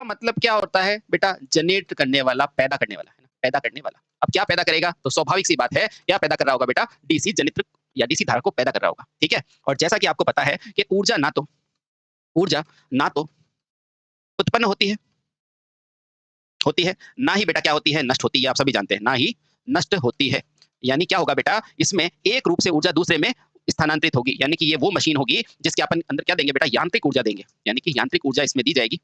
मतलब क्या होता है बेटा? जनरेट करने वाला, पैदा करने वाला, है ना? पैदा करने वाला। अब क्या पैदा करेगा? तो स्वाभाविक सी बात है, क्या पैदा कर रहा होगा बेटा? डीसी जनित्र या डीसी धारा को पैदा कर रहा होगा, ठीक है? और जैसा कि आपको पता है कि ऊर्जा ना तो उत्पन्न होती है, ना ही बेटा क्या होती है? नष्ट होती है, आप सभी जानते हैं, ना ही नष्ट होती है। यानी क्या होगा बेटा? इसमें एक रूप से ऊर्जा दूसरे में स्थानांतरित होगी, यानी कि ये वो मशीन होगी जिसके अपन अंदर क्या देंगे बेटा? यांत्रिक ऊर्जा देंगे, यानी कि यांत्रिक ऊर्जा इसमें दी जाएगी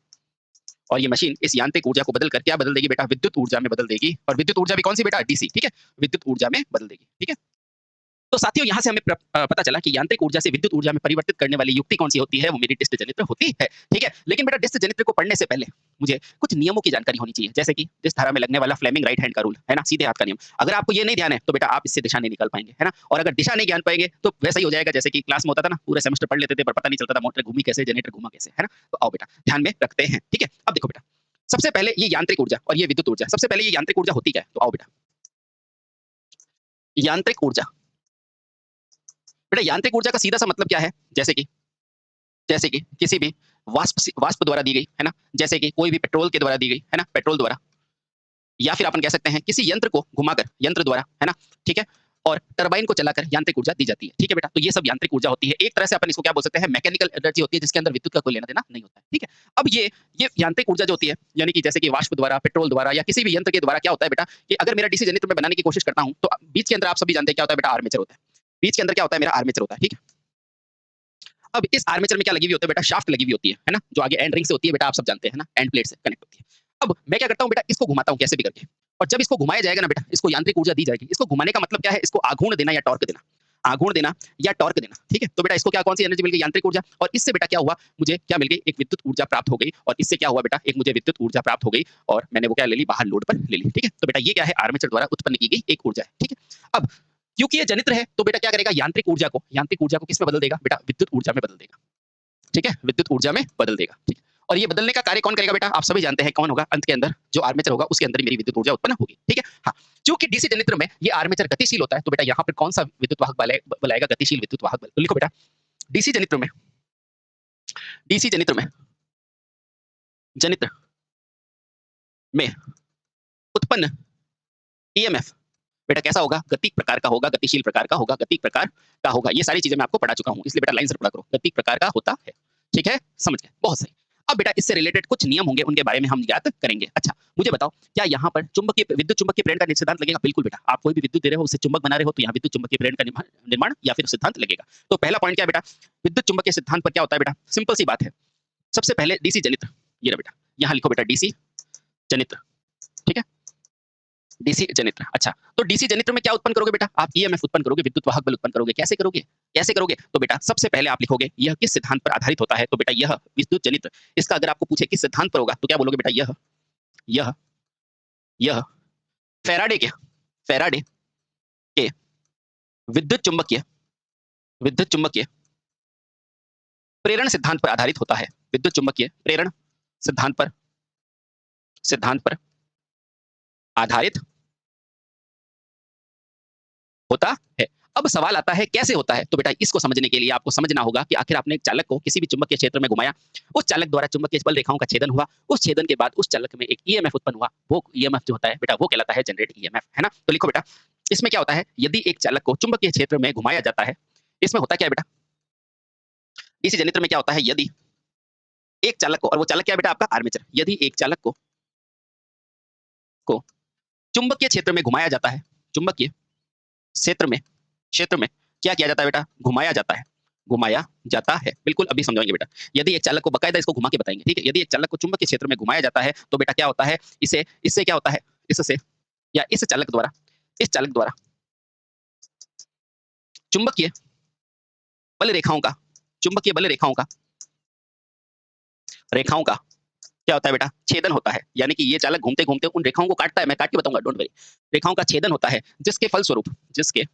और ये मशीन इस यांत्रिक ऊर्जा को बदल कर क्या बदल देगी बेटा? विद्युत ऊर्जा में बदल देगी। और विद्युत ऊर्जा भी कौन सी बेटा? डीसी, ठीक है? विद्युत ऊर्जा में बदल देगी, ठीक है? तो साथियों यहाँ से हमें पता चला कि यांत्रिक ऊर्जा से विद्युत ऊर्जा में परिवर्तित करने वाली युक्ति कौन सी होती है? वो मेरी डिस्क जनित्र होती है, ठीक है? लेकिन बेटा डिस्क जनित्र को पढ़ने से पहले मुझे कुछ नियमों की जानकारी होनी चाहिए, जैसे कि डिस्क धारा में लगने वाला फ्लेमिंग राइट हैंड का रूल, है ना? सीधे हाथ का नियम। अगर आपको ये नहीं ध्यान है तो बेटा आप इससे दिशा नहीं निकाल पाएंगे, है ना? और अगर दिशा नहीं जान पाएंगे तो वैसा ही हो जाएगा जैसे कि क्लास में होता था ना, पूरे सेमेस्टर पढ़ लेते थे पर पता नहीं चलता था मोटर घूमी कैसे, जनरेटर घूमा कैसे, है ना? तो आओ बेटा ध्यान में रखते हैं, ठीक है? अब देखो बेटा, सबसे पहले ये यांत्रिक ऊर्जा और ये विद्युत ऊर्जा, सबसे पहले ये यांत्रिक ऊर्जा होती क्या है? तो आओ बेटा, यांत्रिक ऊर्जा, बेटा यांत्रिक ऊर्जा का सीधा सा मतलब क्या है? जैसे कि किसी भी वाष्प द्वारा दी गई, है ना? जैसे कि कोई भी पेट्रोल के द्वारा दी गई, है ना? पेट्रोल द्वारा, या फिर अपन कह सकते हैं किसी यंत्र को घुमाकर, यंत्र द्वारा, है ना? ठीक है? और टरबाइन को चलाकर यांत्रिक ऊर्जा दी जाती है, ठीक है बेटा? तो ये सब यांत्रिक ऊर्जा होती है। एक तरह से अपन इसको क्या बोल सकते हैं? मैकेनिकल एनर्जी होती है जिसके अंदर विद्युत का कोई लेना देना नहीं होता है, ठीक है? अब ये यांत्रिक ऊर्जा जो होती है, यानी कि जैसे कि वाष्प द्वारा, पेट्रोल द्वारा या किसी भी यंत्र के द्वारा क्या होता है बेटा? कि अगर मेरा डीसी जनित्र में बनाने की कोशिश करता हूं तो बीच के अंदर आप सभी जानते हैं क्या होता है बेटा? आर्मेचर होता है। बीच के अंदर क्या होता है? मेरा आर्मेचर होता है, ठीक है? अब इस आर्मेचर में क्या लगी हुई होती है बेटा? शाफ्ट लगी हुई होती है ना? जो आगे एंड रिंग से होती है बेटा, आप सब जानते हैं ना? एंड प्लेट से कनेक्ट होती है। अब मैं क्या करता हूँ बेटा? इसको घुमाता हूँ कैसे भी करके, और जब इसको घुमाया जाएगा ना बेटा, इसको यांत्रिक ऊर्जा दी जाएगी। इसको घुमाने का मतलब क्या है? इसको आघूर्ण देना या टॉर्क देना, आघूर्ण देना या टॉर्क देना, ठीक है? तो बेटा इसको क्या, कौन सी एनर्जी मिल गई? यांत्रिक ऊर्जा। और इससे बेटा क्या हुआ? मुझे क्या मिल गई? एक विद्युत ऊर्जा प्राप्त हो गई। और इससे क्या हुआ बेटा? एक मुझे विद्युत ऊर्जा प्राप्त हो गई और मैंने वो क्या ले ली? बाहर लोड पर ले ली, ठीक है? तो बेटा ये क्या है? आर्मेचर द्वारा उत्पन्न की गई एक ऊर्जा है, ठीक है? अब क्योंकि ये जनित्र है तो बेटा क्या करेगा? यांत्रिक ऊर्जा को किस में बदल देगा बेटा? विद्युत ऊर्जा में बदल देगा, ठीक है? विद्युत ऊर्जा में बदल देगा, ठीक है? और ये बदलने का कार्य कौन करेगा बेटा? आप सभी जानते हैं कौन होगा? अंत के अंदर जो आर्मेचर होगा उसके अंदर ही मेरी विद्युत ऊर्जा उत्पन्न होगी, ठीक है? हाँ, चूंकि डीसी जनित्र में ये आर्मेचर गतिशील होता है तो बेटा यहाँ पर कौन सा विद्युत वाहक बल आएगा? गतिशील विद्युत वाहक बल। तो लिखो बेटा, डीसी जनित्र में डीसी जनित्र में उत्पन्न ईएमएफ बेटा कैसा होगा? गतिक प्रकार का होगा, गतिशील प्रकार का होगा, गतिक प्रकार का होगा। ये सारी चीजें मैं आपको पढ़ा चुका हूं, इसलिए बेटा लाइन से पढ़ा करो। गतिक प्रकार का होता है, ठीक है? समझ गए? बहुत सही। अब बेटा इससे रिलेटेड कुछ नियम होंगे, उनके बारे में हम ज्ञात करेंगे। अच्छा मुझे बताओ, क्या यहाँ पर विद्युत चुंबकीय प्रेरण का सिद्धांत लगेगा? बिल्कुल बेटा, आप कोई भी विद्युत दे रहे हो, उससे चुंबक बना रहे हो, तो यहाँ विद्युत चुंबकीय प्रेरण का निर्माण या फिर सिद्धांत लगेगा। तो पहला पॉइंट क्या है बेटा? विद्युत चुंबकीय सिद्धांत पर क्या होता है बेटा? सिंपल सी बात है। सबसे पहले डीसी जनित्र, ये रहा बेटा, यहाँ लिखो बेटा डीसी जनित्र, ठीक है? डीसी जनित्र। अच्छा, तो डीसी जनित्र में क्या उत्पन्न करोगे बेटा? आप ईएमएफ उत्पन्न करोगे, विद्युत वाहक बल उत्पन्न करोगे। कैसे करोगे? तो बेटा सबसे पहले आप लिखोगे यह किस सिद्धांत पर आधारित होता है? तो बेटा यह विद्युत जनित्र, इसका अगर आपको पूछे किस सिद्धांत पर होगा तो क्या बोलोगे बेटा? यह यह फैराडे के विद्युत चुंबकीय प्रेरण सिद्धांत पर आधारित होता है। विद्युत चुंबकीय प्रेरण सिद्धांत पर आधारित होता है। अब सवाल आता है कैसे होता है? तो बेटा इसको समझने के लिए आपको समझना होगा कि आखिर आपने एक चालक को किसी भी चुंबकीय क्षेत्र में घुमाया, उस चालक द्वारा चुंबकीय बल रेखाओं का छेदन हुआ, उस छेदन के बाद उस चालक में एक ईएमएफ उत्पन्न हुआ। वो ईएमएफ जो होता है बेटा वो कहलाता है जनरेट ईएमएफ, है ना? तो लिखो बेटा, इसमें क्या होता है? यदि एक चालक को चुंबकीय क्षेत्र में घुमाया जाता है, इसमें होता क्या है बेटा? डीसी जनित्र में क्या होता है? यदि एक चालक को, और वो चालक क्या है बेटा? आपका आर्मेचर। यदि एक चालक को चुंबकीय क्षेत्र में घुमाया जाता है, चुंबकीय क्षेत्र में क्या किया जाता है बेटा? घुमाया जाता है। बिल्कुल अभी समझाएंगे बेटा। यदि एक चालक को, बकायदा इसको घुमा के बताएंगे, ठीक है? यदि एक चालक को चुंबकीय क्षेत्र में घुमाया जाता है तो बेटा क्या होता है? इससे क्या होता है? इससे या इस चालक द्वारा चुंबकीय बल रेखाओं का क्या होता है बेटा? छेदन होता है। यानी कि ये चालक घूमते घूमते उन रेखाओं को काटता है। मैं काट के बताऊंगा, डोंट वरी। रेखाओं का छेदन होता है जिसके फलस्वरूप किसके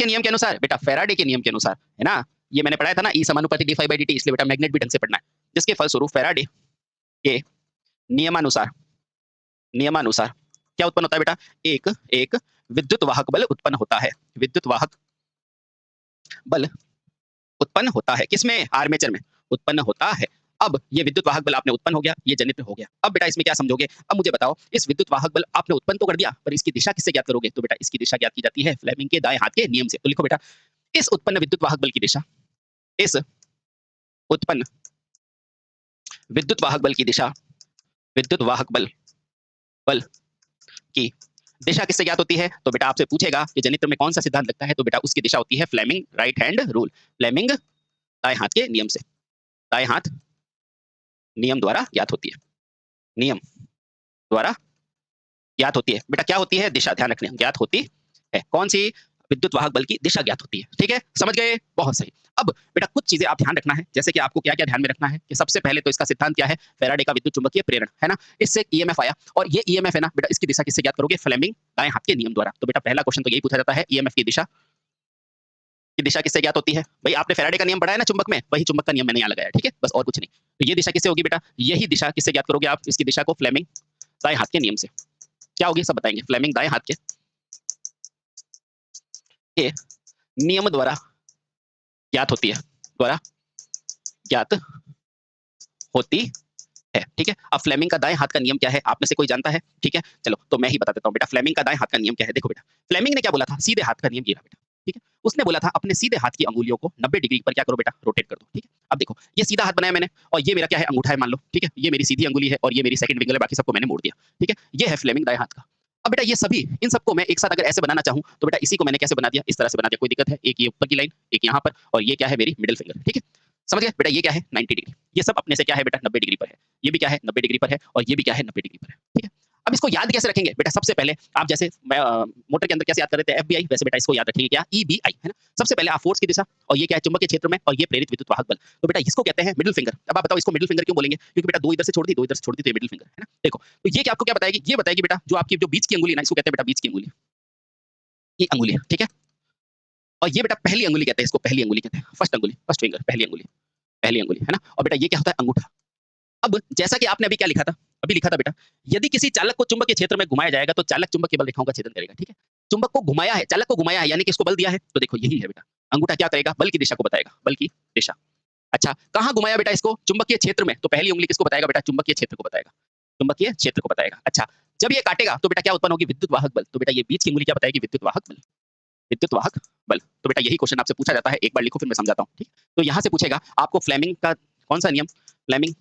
नियम के अनुसार बेटा? फैराडे के नियम के अनुसार, है ना? ये मैंने पढ़ाया था ना, E समानुपाती d∅dt, इसलिए बेटा मैग्नेट भी ढंग से पढ़ना है। जिसके फलस्वरूप फैराडे के नियमानुसार क्या उत्पन्न होता है बेटा? एक विद्युत वाहक बल उत्पन्न होता है। विद्युत वाहक बल उत्पन्न होता है, किसमें? आर्मेचर में उत्पन्न होता है। अब ये विद्युत वाहक बल आपने उत्पन्न हो गया, ये जनित्र हो गया। अब बेटा इसमें क्या समझोगे? अब मुझे बताओ, इस विद्युत वाहक बल आपने उत्पन्न तो कर दिया, पर इसकी दिशा किससे ज्ञात करोगे? तो बेटा इसकी दिशा ज्ञात की जाती है फ्लेमिंग के दाएं हाथ के नियम से। तो लिखो बेटा, इस उत्पन्न विद्युत वाहक बल की दिशा, इस उत्पन्न विद्युत वाहक बल की दिशा, विद्युत वाहक बल की दिशा किससे ज्ञात होती है? तो बेटा आपसे पूछेगा कि जनित्र में कौन सा सिद्धांत लगता है, तो बेटा उसकी दिशा होती है Fleming right hand rule, Fleming दाएं हाथ के नियम से, दाएं हाथ नियम द्वारा ज्ञात होती है, नियम द्वारा ज्ञात होती है। बेटा क्या होती है? दिशा, ध्यान रखना, ज्ञात होती है। कौन सी? विद्युत वाहक बल की दिशा ज्ञात होती है। ठीक है, समझ गए? बहुत सही। अब बेटा कुछ चीजें आप ध्यान रखना है, जैसे कि आपको क्या क्या ध्यान में रखना है कि सबसे पहले तो इसका सिद्धांत क्या है? फैराडे का विद्युत चुंबकीय प्रेरण, है ना। इससे ईएमएफ आया, और ये ईएमएफ है ना बेटा, इसकी दिशा किससे ज्ञात करोगे? फ्लेमिंग दाएं हाथ के नियम द्वारा। तो बेटा पहला क्वेश्चन तो यही पूछा जाता है, ईएमएफ की दिशा किससे ज्ञात होती है? भाई आपने फैराडे का नियम पढ़ा है ना चुंबक में, वही चुंबक का नियम मैंने यहाँ लगाया, ठीक है, बस और कुछ नहीं। तो ये दिशा किससे होगी बेटा? यही दिशा किससे ज्ञात करोगे आप? इसकी दिशा को फ्लेमिंग दाएं हाथ के नियम से। क्या होगी सब बताएंगे। फ्लेमिंग दाएं हाथ के नियम द्वारा ज्ञात होती है, द्वारा ज्ञात होती है। ठीक है, अब फ्लेमिंग का दाएं हाथ का नियम क्या है? आप में से कोई जानता है? ठीक है, चलो तो मैं ही बता देता हूँ बेटा, फ्लेमिंग का दाएं हाथ का नियम क्या है। देखो बेटा, फ्लेमिंग ने क्या बोला था? सीधे हाथ का नियम ये रहा बेटा। ठीक है, उसने बोला था अपने सीधे हाथ की अंगुलियों को 90 डिग्री पर क्या करो बेटा? रोटेट कर दो। ठीक है, अब देखो ये सीधा हाथ बनाया मैंने, और ये मेरा क्या है? अंगूठा है मान लो। ठीक है, ये मेरी सीधी अंगुली है और ये मेरी सेकंड फिंगर है, बाकी सबको मैंने मोड़ दिया। ठीक है, ये है फ्लेमिंग दाएं हाथ का। अब बेटा ये सभी, इन सबको मैं एक साथ अगर ऐसे बनाना चाहूँ तो बेटा इसी को मैंने कैसे बना दिया? इस तरह से बना दिया, कोई दिक्कत है? एक ये ऊपर की लाइन, एक यहाँ पर, और ये क्या है? मेरी मिडिल फिंगर। ठीक है, समझ गए बेटा? ये क्या है? 90 डिग्री। ये सब अपने से क्या है बेटा? 90 डिग्री पर है। ये भी क्या है? 90 डिग्री पर है, और ये भी क्या है? 90 डिग्री पर है। ठीक है, अब इसको याद कैसे रखेंगे बेटा? सबसे पहले आप जैसे मोटर के अंदर कैसे याद कर रहे थे एफबीआई, वैसे बेटा इसको याद रखेंगे क्या? ईबीआई, है ना। सबसे पहले आप फोर्स की दिशा, और ये क्या है? चुंबकीय क्षेत्र में, और ये प्रेरित विद्युत वाहक बल। तो बेटा इसको कहते हैं मिडिल फिंगर। अब आप बताओ इसको मिडिल फिंगर क्यों बोलेंगे? क्योंकि बेटा दो इधर से छोड़ दी, दो इधर से छोड़ दी, तो ये मिडिल फिंगर है ना। देखो तो ये क्या आपको क्या बताएगी? ये बताएगी बेटा जो आपकी जो बीच की अंगुली ना, इसको कहते हैं बेटा बीच की अंगुली, ये अंगुली है। ठीक है, और ये बेटा पहली अंगुली कहते हैं, इसको पहली अंगुली कहते हैं, फर्स्ट अंगुली, फर्स्ट फिंगर, पहली अंगुली, पहली अंगुली, है ना। और बेटा ये क्या होता है? अंगूठा। अब जैसा कि आपने अभी क्या लिखा था? अभी लिखा था बेटा, यदि किसी चालक को चुंबकीय क्षेत्र में घुमाया जाएगा तो चालक चुंबकीय बल रेखाओं का छेदन करेगा। ठीक है, चुंबक को घुमाया है, चालक को घुमाया है, यानी कि इसको बल दिया है, तो देखो यही है बेटा, अंगूठा क्या करेगा? बल की दिशा को बताएगा, बल की दिशा। अच्छा, कहाँ घुमाया बेटा इसको? चुंबकीय क्षेत्र में, तो पहली उंगली किसको बताएगा बेटा? चुंबकीय क्षेत्र को बताएगा, चुंबकीय क्षेत्र को बताएगा। अच्छा, जब ये काटेगा तो बेटा क्या उत्पन्न होगी? विद्युत वाहक बल। तो बेटा ये बीच की उंगली क्या बताएगी? विद्युत वाहक बल, विद्युत वाहक बल। तो बेटा यही क्वेश्चन आपसे पूछा जाता है, एक बार लिखो फिर मैं समझाता हूँ। ठीक, तो यहाँ से पूछेगा आपको फ्लेमिंग का कौन सा नियम? फ्लेमिंग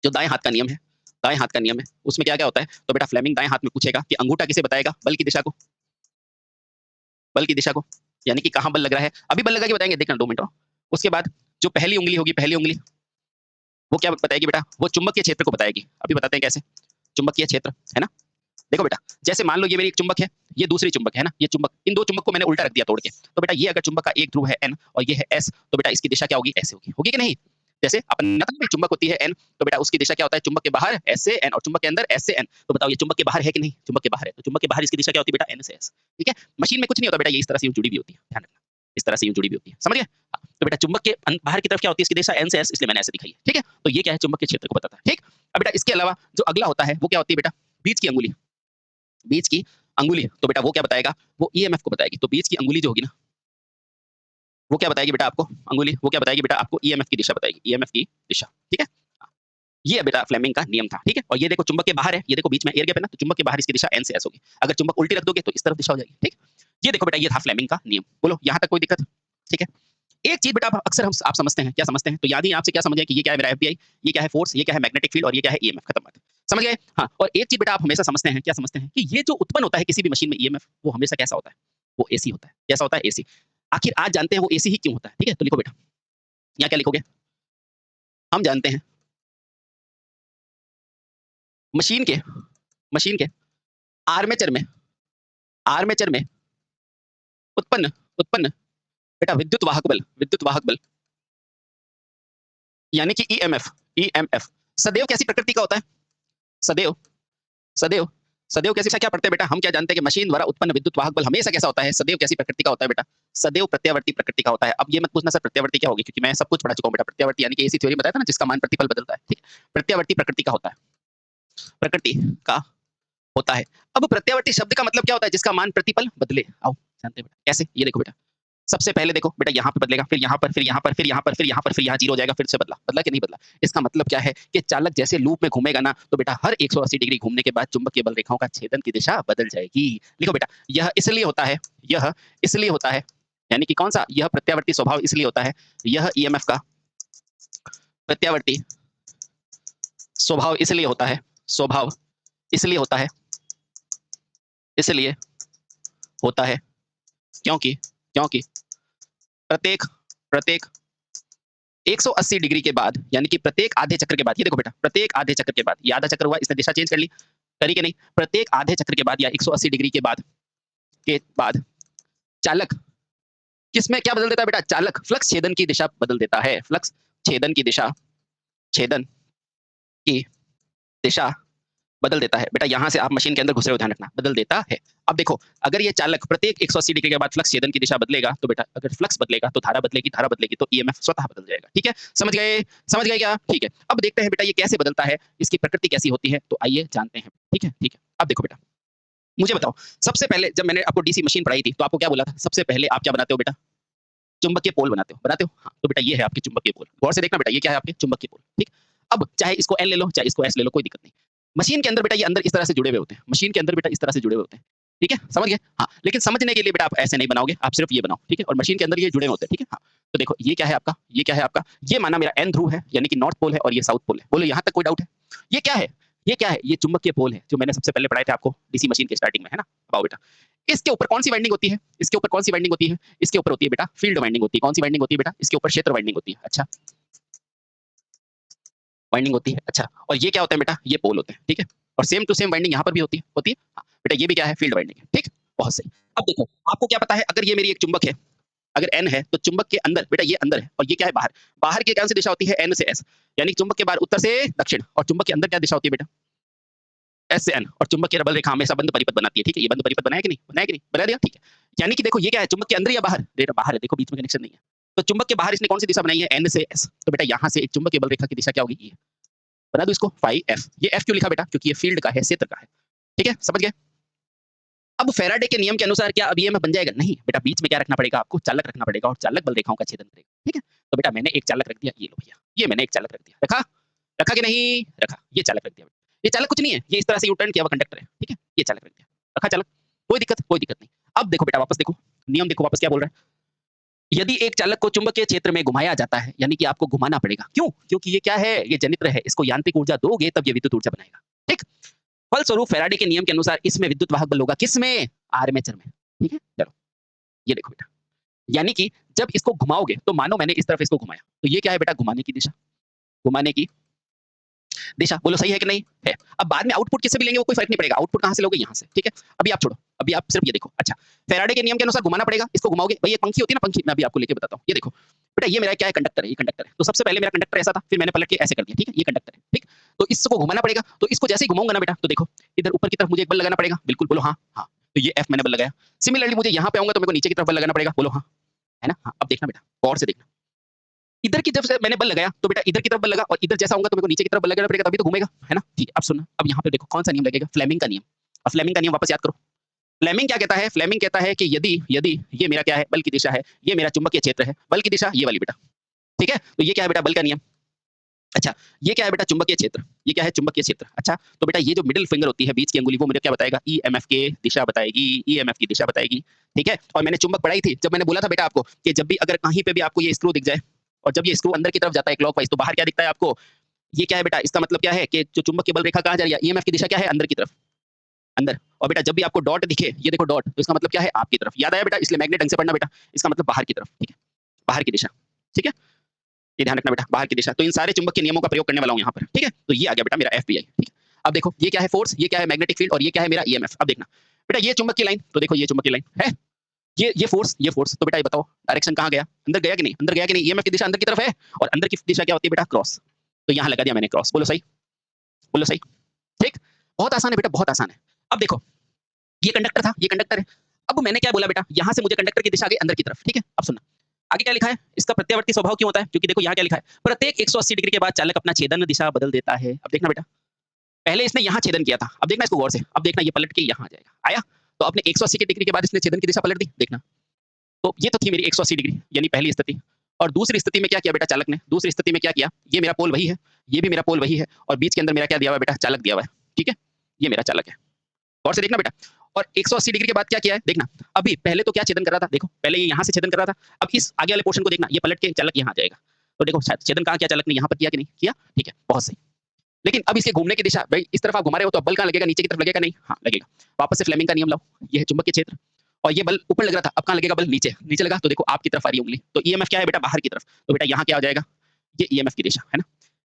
जो दाएं हाथ का नियम है, दाएं हाथ का नियम है, उसमें क्या क्या होता है? तो बेटा फ्लेमिंग दाएं हाथ में पूछेगा कि अंगूठा किसे बताएगा? बल की दिशा को, बल की दिशा को, यानी कि कहाँ बल लग रहा है। अभी बल लगा के बताएंगे, देखना 2 मिनट और। उसके बाद जो पहली उंगली होगी, पहली उंगली वो क्या बताएगी बेटा? वो चुंबकीय क्षेत्र को बताएगी। अभी बताते हैं कैसे। चुंबकीय क्षेत्र, है ना। देखो बेटा, जैसे मान लो ये मेरी एक चुंबक है, ये दूसरी चुंबक है ना, ये चुंबक, इन दो चुंबक को मैंने उल्टा रख दिया तोड़ के। तो बेटा ये अगर चुंबक का एक ध्रुव है N और ये है S, तो बेटा इसकी दिशा क्या होगी? ऐसे होगी, होगी कि नहीं? जैसे अपन चुंबक होती है N, तो बेटा उसकी दिशा क्या होता है? चुंबक के बाहर S से N और चुंबक के अंदर S से N। तो बताओ ये चुंबक के बाहर है कि नहीं? चुंबक के बाहर है, तो चुंबक के बाहर इसकी दिशा क्या होती है बेटा? N से S। ठीक है, मशीन में कुछ नहीं होता बेटा, ये इस तरह से यूं जुड़ी हुई होती है, ध्यान रखना, इस तरह से यूं जुड़ी हुई होती है, समझ गए? हाँ, तो बेटा चुंबक के बाहर की तरफ क्या होती है इसकी दिशा? N से S, इसलिए मैंने ऐसे दिखाई है। ठीक है, तो ये क्या है? चुंबक के क्षेत्र को बताता है। ठीक, अब बेटा इसके अलावा जो अगला होता है वो क्या होती है बेटा? बीच की अंगुली, बीच की अंगुली, तो बेटा वो क्या बताएगा? वो ईएमएफ को बताएगी। तो बीच की अंगुली जो होगी ना, वो क्या बताएगी बेटा आपको? अंगुली वो क्या बताएगी बेटा आपको? ईएमएफ की दिशा बताएगी, ईएमएफ की दिशा। ठीक है, ये बेटा फ्लेमिंग का नियम था। ठीक है, और ये देखो चुंबक के बाहर है, ये देखो बीच में एयर गैप है ना, तो चुंबक के बाहर इसकी दिशा N से S होगी। अगर चुंबक उल्टी रख दोगे तो इस तरफ दिशा हो जाएगी। ठीक, ये देखो बेटा ये था फ्लेमिंग का नियम। बोलो यहाँ तक कोई दिक्कत? ठीक है, एक चीज बेटा अक्सर हम आप समझते हैं, क्या समझते हैं? तो याद ही आपसे क्या समझे कि ये क्या है मेरा एफबीआई, ये क्या है फोर्स, ये क्या है मैग्नेटिक फील्ड, और ये क्या है ईएमएफ। खत्म बात, समझ गए? हाँ, और एक चीज बेटा आप हमेशा समझते हैं, क्या समझते हैं? कि ये जो उत्पन्न होता है किसी भी मशीन में ईएमएफ, वो हमेशा कैसा होता है? वो एसी होता है। कैसा होता है? एसी। आखिर आज जानते हैं वो एसी ही क्यों होता है। ठीक है, तो लिखो बेटा, यहाँ क्या लिखोगे? हम जानते हैं मशीन के, मशीन के आर्मेचर में, आर्मेचर में उत्पन्न, उत्पन्न बेटा विद्युत वाहक बल, विद्युत वाहक बल, यानी कि ईएमएफ, ईएमएफ सदैव कैसी प्रकृति का होता है? सदैव, सदैव, सदैव कैसी क्या पढ़ते हैं बेटा? हम क्या जानते हैं कि मशीन द्वारा उत्पन्न विद्युत वाहक बल हमेशा कैसा होता है? सदैव कैसी प्रकृति का होता है बेटा? सदैव प्रत्यावर्ती प्रकृति का होता है। अब ये मत पूछना सर प्रत्यावर्ती क्या होगी, क्योंकि मैं सब कुछ पढ़ा चुका हूं बेटा। प्रत्यावर्ती यानी कि एसी थ्योरी बताया था ना, जिसका मान प्रतिपल बदलता है। ठीक, प्रत्यावर्ती प्रकृति का होता है, प्रकृति का होता है। अब प्रत्यावर्ती शब्द का मतलब क्या होता है? जिसका मान प्रतिपल बदले। आओ जानते हैं बेटा कैसे, ये देखो बेटा, सबसे पहले देखो बेटा यहाँ पे बदलेगा, फिर यहाँ पर, फिर यहाँ पर, फिर यहाँ पर, फिर यहाँ पर, फिर यहाँ 0 हो जाएगा, फिर से बदला। बदला कि नहीं बदला? इसका मतलब क्या है कि चालक जैसे लूप में घूमेगा ना, तो बेटा हर 180 डिग्री घूमने के बाद चुंबकीय बल रेखाओं का छेदन की दिशा बदल जाएगी। लिखो बेटा, यह इसलिए होता है, यह इसलिए होता है, यानी कि कौन सा? यह प्रत्यावर्ती स्वभाव इसलिए होता है, यह ईएमएफ का प्रत्यावर्ती स्वभाव इसलिए होता है, स्वभाव इसलिए होता है, इसलिए होता है क्योंकि प्रत्येक 180 डिग्री के बाद, यानी कि प्रत्येक आधे चक्र के बाद, ये देखो बेटा, प्रत्येक आधे चक्र के बाद, ये आधा चक्र हुआ, इसने दिशा चेंज कर ली, करी कि नहीं? प्रत्येक आधे चक्र के बाद या 180 डिग्री के बाद चालक किसमें क्या बदल देता है बेटा? चालक फ्लक्स छेदन की दिशा बदल देता है, फ्लक्स छेदन की दिशा बदल देता है। बेटा यहाँ से आप मशीन के अंदर घुस रहे हो, ध्यान रखना, बदल देता है। अब देखो, अगर ये चालक प्रत्येक 180 डिग्री के बाद फ्लक्स छेदन की दिशा बदलेगा, तो बेटा अगर फ्लक्स बदलेगा तो धारा बदलेगी तो ईएमएफ स्वतः बदल जाएगा। ठीक है, समझ गए क्या? ठीक है, अब देखते हैं बेटा ये कैसे बदलता है, इसकी प्रकृति कैसी होती है, तो आइए जानते हैं। ठीक है, अब देखो बेटा, मुझे बताओ, सबसे पहले जब मैंने आपको डीसी मशीन पढ़ाई थी तो आपको क्या बोला था? सबसे पहले आप क्या बनाते हो बेटा? चुंबकीय पोल बनाते हो? हाँ, तो बेटा ये है आपके चुंबकीय पोल। गौर से देखना बेटा, ये क्या है आपके चुंबकीय पोल। ठीक, अब चाहे इसको एन ले लो, चाहे इसको एस ले लो, कोई दिक्कत नहीं। मशीन के अंदर बेटा ये अंदर इस तरह से जुड़े हुए होते हैं, मशीन के अंदर बेटा इस तरह से जुड़े हुए होते हैं। ठीक है, समझ गए? हाँ, लेकिन समझने के लिए बेटा आप ऐसे नहीं बनाओगे, आप सिर्फ ये बनाओ। ठीक है, और मशीन के अंदर ये जुड़े होते हैं। ठीक है, हाँ, तो देखो ये क्या है आपका, ये क्या है आपका, ये माना मेरा एन ध्रुव है, यानी कि नॉर्थ पोल है, और ये साउथ पोल है। बोलो यहाँ तक कोई डाउट है? ये क्या है? ये क्या है? ये चुंबकीय पोल है, जो मैंने सबसे पहले पढ़ाए थे आपको डीसी मशीन के स्टार्टिंग में, है ना? बताओ बेटा, इसके ऊपर कौन सी वाइंडिंग होती है? इसके ऊपर कौन सी वाइंडिंग होती है? इसके ऊपर होती है बेटा फील्ड वाइंडिंग होती है। कौन सी वाइंडिंग होती है बेटा? इसके ऊपर क्षेत्र वाइंडिंग होती है। अच्छा, वाइंडिंग होती है। अच्छा, और ये क्या होता है बेटा? ये पोल होते हैं। ठीक है, और सेम टू सेम वाइंडिंग यहाँ पर भी होती है। हाँ, बेटा ये भी क्या है? फील्ड वाइंडिंग है। ठीक, बहुत सही। अब देखो, आपको क्या पता है, अगर ये मेरी एक चुंबक है, अगर एन है, तो चुंबक के अंदर बेटा ये अंदर है, और ये क्या है? बाहर। बाहर की कौन सी दिशा होती है? एन से एस, यानी चुंबक के बाहर उत्तर से दक्षिण, और चुंबक के अंदर क्या दिशा होती है बेटा? एस से एन। और चुंबक की रबल रेखा हमेशा बंद परिपथ बनाती है। ठीक है, ये बंद परिपथ बनाया कि नहीं? बनाया कि नहीं? बना दिया। ठीक है, यानी कि देखो ये क्या है? चुंबक के अंदर या बाहर? बेटा बाहर है, देखो बीच में कनेक्शन नहीं है। तो चुंबक के बाहर इसने कौन सी दिशा बनाई है? एन से एस। तो बेटा यहाँ से एक चुंबक की बल रेखा की दिशा क्या होगी? ये बना दो इसको, फाई एफ। ये एफ क्यों लिखा बेटा? क्योंकि ये फील्ड का है, क्षेत्र का है। ठीक है, समझ गए? अब फैराडे के नियम के अनुसार क्या अब ईएमएफ बन जाएगा? नहीं बेटा, बीच में क्या रखना पड़ेगा आपको? चालक रखना पड़ेगा, और चालक बल रेखाओं का छेदन करेगा। ठीक है, तो बेटा मैंने एक चालक रख दिया, ये लो भैया, ये मैंने एक चालक रख दिया। रखा कि नहीं रखा? ये चालक रख दिया। ये चालक कुछ नहीं है, ये इस तरह से यू टर्न किया हुआ कंडक्टर है। ठीक है, ये चालक रख दिया, रखा चालक, कोई दिक्कत नहीं। अब देखो बेटा, वापस देखो नियम, देखो वापस क्या बोल रहा है। यदि एक चालक को चुंबकीय क्षेत्र में घुमाया जाता है, यानी कि आपको घुमाना पड़ेगा। क्यों? क्योंकि ये क्या है? ये जनित्र है, इसको यांत्रिक ऊर्जा दोगे तब ये विद्युत ऊर्जा बनाएगा। ठीक, फलस्वरूप फैराडे के नियम के अनुसार इसमें विद्युत वाहक बल होगा, किसमें? आर्मेचर में। ठीक है, चलो ये देखो बेटा, यानी कि जब इसको घुमाओगे, तो मानो मैंने इस तरफ इसको घुमाया, तो ये क्या है बेटा? घुमाने की दिशा, घुमाने की दिशा। बोलो सही है कि नहीं है? अब बाद में आउटपुट किससे भी लेंगे वो कोई फर्क नहीं पड़ेगा, आउटपुट कहां से लोगे? यहाँ से। ठीक है, अभी आप छोड़ो, अभी आप सिर्फ ये देखो। अच्छा, फैराडे के नियम के अनुसार घुमाना पड़ेगा, इसको घुमाओगे। भाई एक पंखी होती है ना, पंखी, मैं अभी आपको लेके बताता हूँ। ये देखो बेटा, ये मेरा क्या है? कंडक्टर है, ये कंडक्टर है। तो सबसे पहले मेरा कंडक्टर ऐसा था, फिर मैंने पलट के ऐसे कर दिया। ठीक है, ये कंडक्टर है। ठीक, तो इसको घुमाना पड़ेगा, तो इसको जैसे ही घुमाऊंगा ना बेटा, तो देखो इधर ऊपर की तरफ मुझे एक बल लगाना पड़ेगा। बिल्कुल, बोलो हाँ हाँ। तो ये एफ मैंने बल लगाया। सिमिलरली मुझे यहाँ पे आऊंगा तो मेरे को नीचे की तरफ बल लगाना पड़ेगा। बोलो हाँ, है ना? हाँ, अब देखना बेटा, गौर से देखना, इधर की तरफ से मैंने बल लगाया, तो बेटा इधर की तरफ बल लगा, और इधर जैसा होगा तो मेरे को नीचे की तरफ बल लगाना पड़ेगा, तभी तो घूमेगा, है ना? ठीक है, अब सुनना, अब यहाँ पे देखो कौन सा नियम लगेगा? फ्लेमिंग का नियम। अब फ्लेमिंग का नियम वापस याद करो। फ्लेमिंग क्या कहता है? फ्लेमिंग कहता है कि यदि यदि ये मेरा क्या है? बल की दिशा है, ये मेरा चुंबकीय क्षेत्र है, बल की दिशा ये वाली बेटा। ठीक है, तो ये क्या है बेटा? बल का नियम। अच्छा, ये क्या है बेटा? चुंबकीय क्षेत्र। ये क्या है? चुंबकीय क्षेत्र। अच्छा, तो बेटा ये जो मिडिल फिंगर होती है, बीच की अंगुली, वो मुझे क्या बताएगा? ईएमएफ की दिशा बताएगी, ईएमएफ की दिशा बताएगी। ठीक है, और मैंने चुंबक पढ़ाई थी, जब मैंने बोला था बेटा आपको कि जब भी अगर कहीं पे भी आपको ये स्क्रू दिख जाए, और जब ये स्क्रू अंदर की तरफ जाता है क्लॉकवाइज, तो बाहर क्या दिखता है आपको? ये क्या है बेटा? इसका मतलब क्या है कि जो चुंबक की बल रेखा कहाँ जा रही है? ईएमएफ की दिशा क्या है? अंदर की तरफ, अंदर। और बेटा जब भी आपको डॉट दिखे, ये देखो डॉट, तो इसका मतलब क्या है? आपकी तरफ। याद आया बेटा? इसलिए मैग्नेट ढंग से पढ़ना बेटा, इसका मतलब बाहर की तरफ। ठीक है, बाहर की दिशा। ठीक है, ये ध्यान रखना बेटा, बाहर की दिशा। तो इन सारे चुंबक के नियमों का प्रयोग करने वाला हूं यहाँ पर। ठीक है, तो ये आ गया बेटा मेरा एफबीआई। ठीक है, अब देखो ये क्या है? फोर्स, ये क्या है? मैग्नेटिक फील्ड, और ये क्या है? मेरा ईएमएफ। अब देखना बेटा, ये चुंबक की लाइन, तो देखो ये चुंबक की लाइन है, ये फोर्स, ये फोर्स। तो बेटा ये बताओ डायरेक्शन कहाँ गया? अंदर गया कि नहीं? अंदर गया कि नहीं? ईएमएफ की दिशा अंदर की तरफ है, और अंदर की दिशा क्या होती है बेटा? क्रॉस। तो यहाँ लगा दिया मैंने क्रॉस। बोलो सही, बोलो सही। ठीक, बहुत आसान है बेटा, बहुत आसान है। अब देखो ये कंडक्टर था, ये कंडक्टर है। अब मैंने क्या बोला बेटा? यहाँ से मुझे कंडक्टर की दिशा आ गई अंदर की तरफ। ठीक है, अब सुनना, आगे क्या लिखा है? इसका प्रत्यावर्ती स्वभाव क्यों होता है? क्योंकि देखो यहाँ क्या लिखा है? प्रत्येक 180 डिग्री के बाद चालक अपना छेदन दिशा बदल देता है। अब देखना बेटा, पहले इसने यहाँ छेदन किया था, अब देखना इसको गौर से, अब देखना ये पलट के यहाँ आ जाएगा। आया? तो अपने 180 डिग्री के बाद इसने छेदन की दिशा पलट दी। देखना तो ये तो थी मेरी 180 डिग्री यानी पहली स्थिति। और दूसरी स्थिति में क्या किया बेटा चालक ने? दूसरी स्थिति में क्या किया? ये मेरा पोल वही है, ये भी मेरा पोल वही है और बीच के अंदर मेरा क्या दिया हुआ है बेटा? चालक दिया हुआ है। ठीक है? ये मेरा चालक है। गौर से देखना बेटा। और 180 डिग्री के बाद क्या किया है? देखना। अभी पहले तो क्या छेदन कर रहा था? देखो, पहले ये यहाँ से छेदन कर रहा था। अब इस आगे वाले पोर्शन को देखना, ये पलट के चालक यहाँ आ जाएगा। तो देखो छेदन कहाँ किया चालक ने? यहाँ पर किया कि नहीं? किया? ठीक है, बहुत सही। लेकिन अब इसके घूमने की दिशा, भाई इस तरफ आप घुमा रहे हो तो अब बल कहाँ लगेगा? नीचे की तरफ लगेगा नहीं? हाँ, लगेगा। वापस से फ्लेमिंग का नियम लाओ। ये है चुंबकीय क्षेत्र और ये बल ऊपर लग रहा था, अब कहाँ लगेगा बल? नीचे। नीचे लगा तो देखो आपकी तरफ आ रही है उँगली। तो ईएमएफ क्या है बेटा? बाहर की तरफ। तो बेटा यहाँ क्या हो जाएगा? ये ईएमएफ की दिशा, है ना?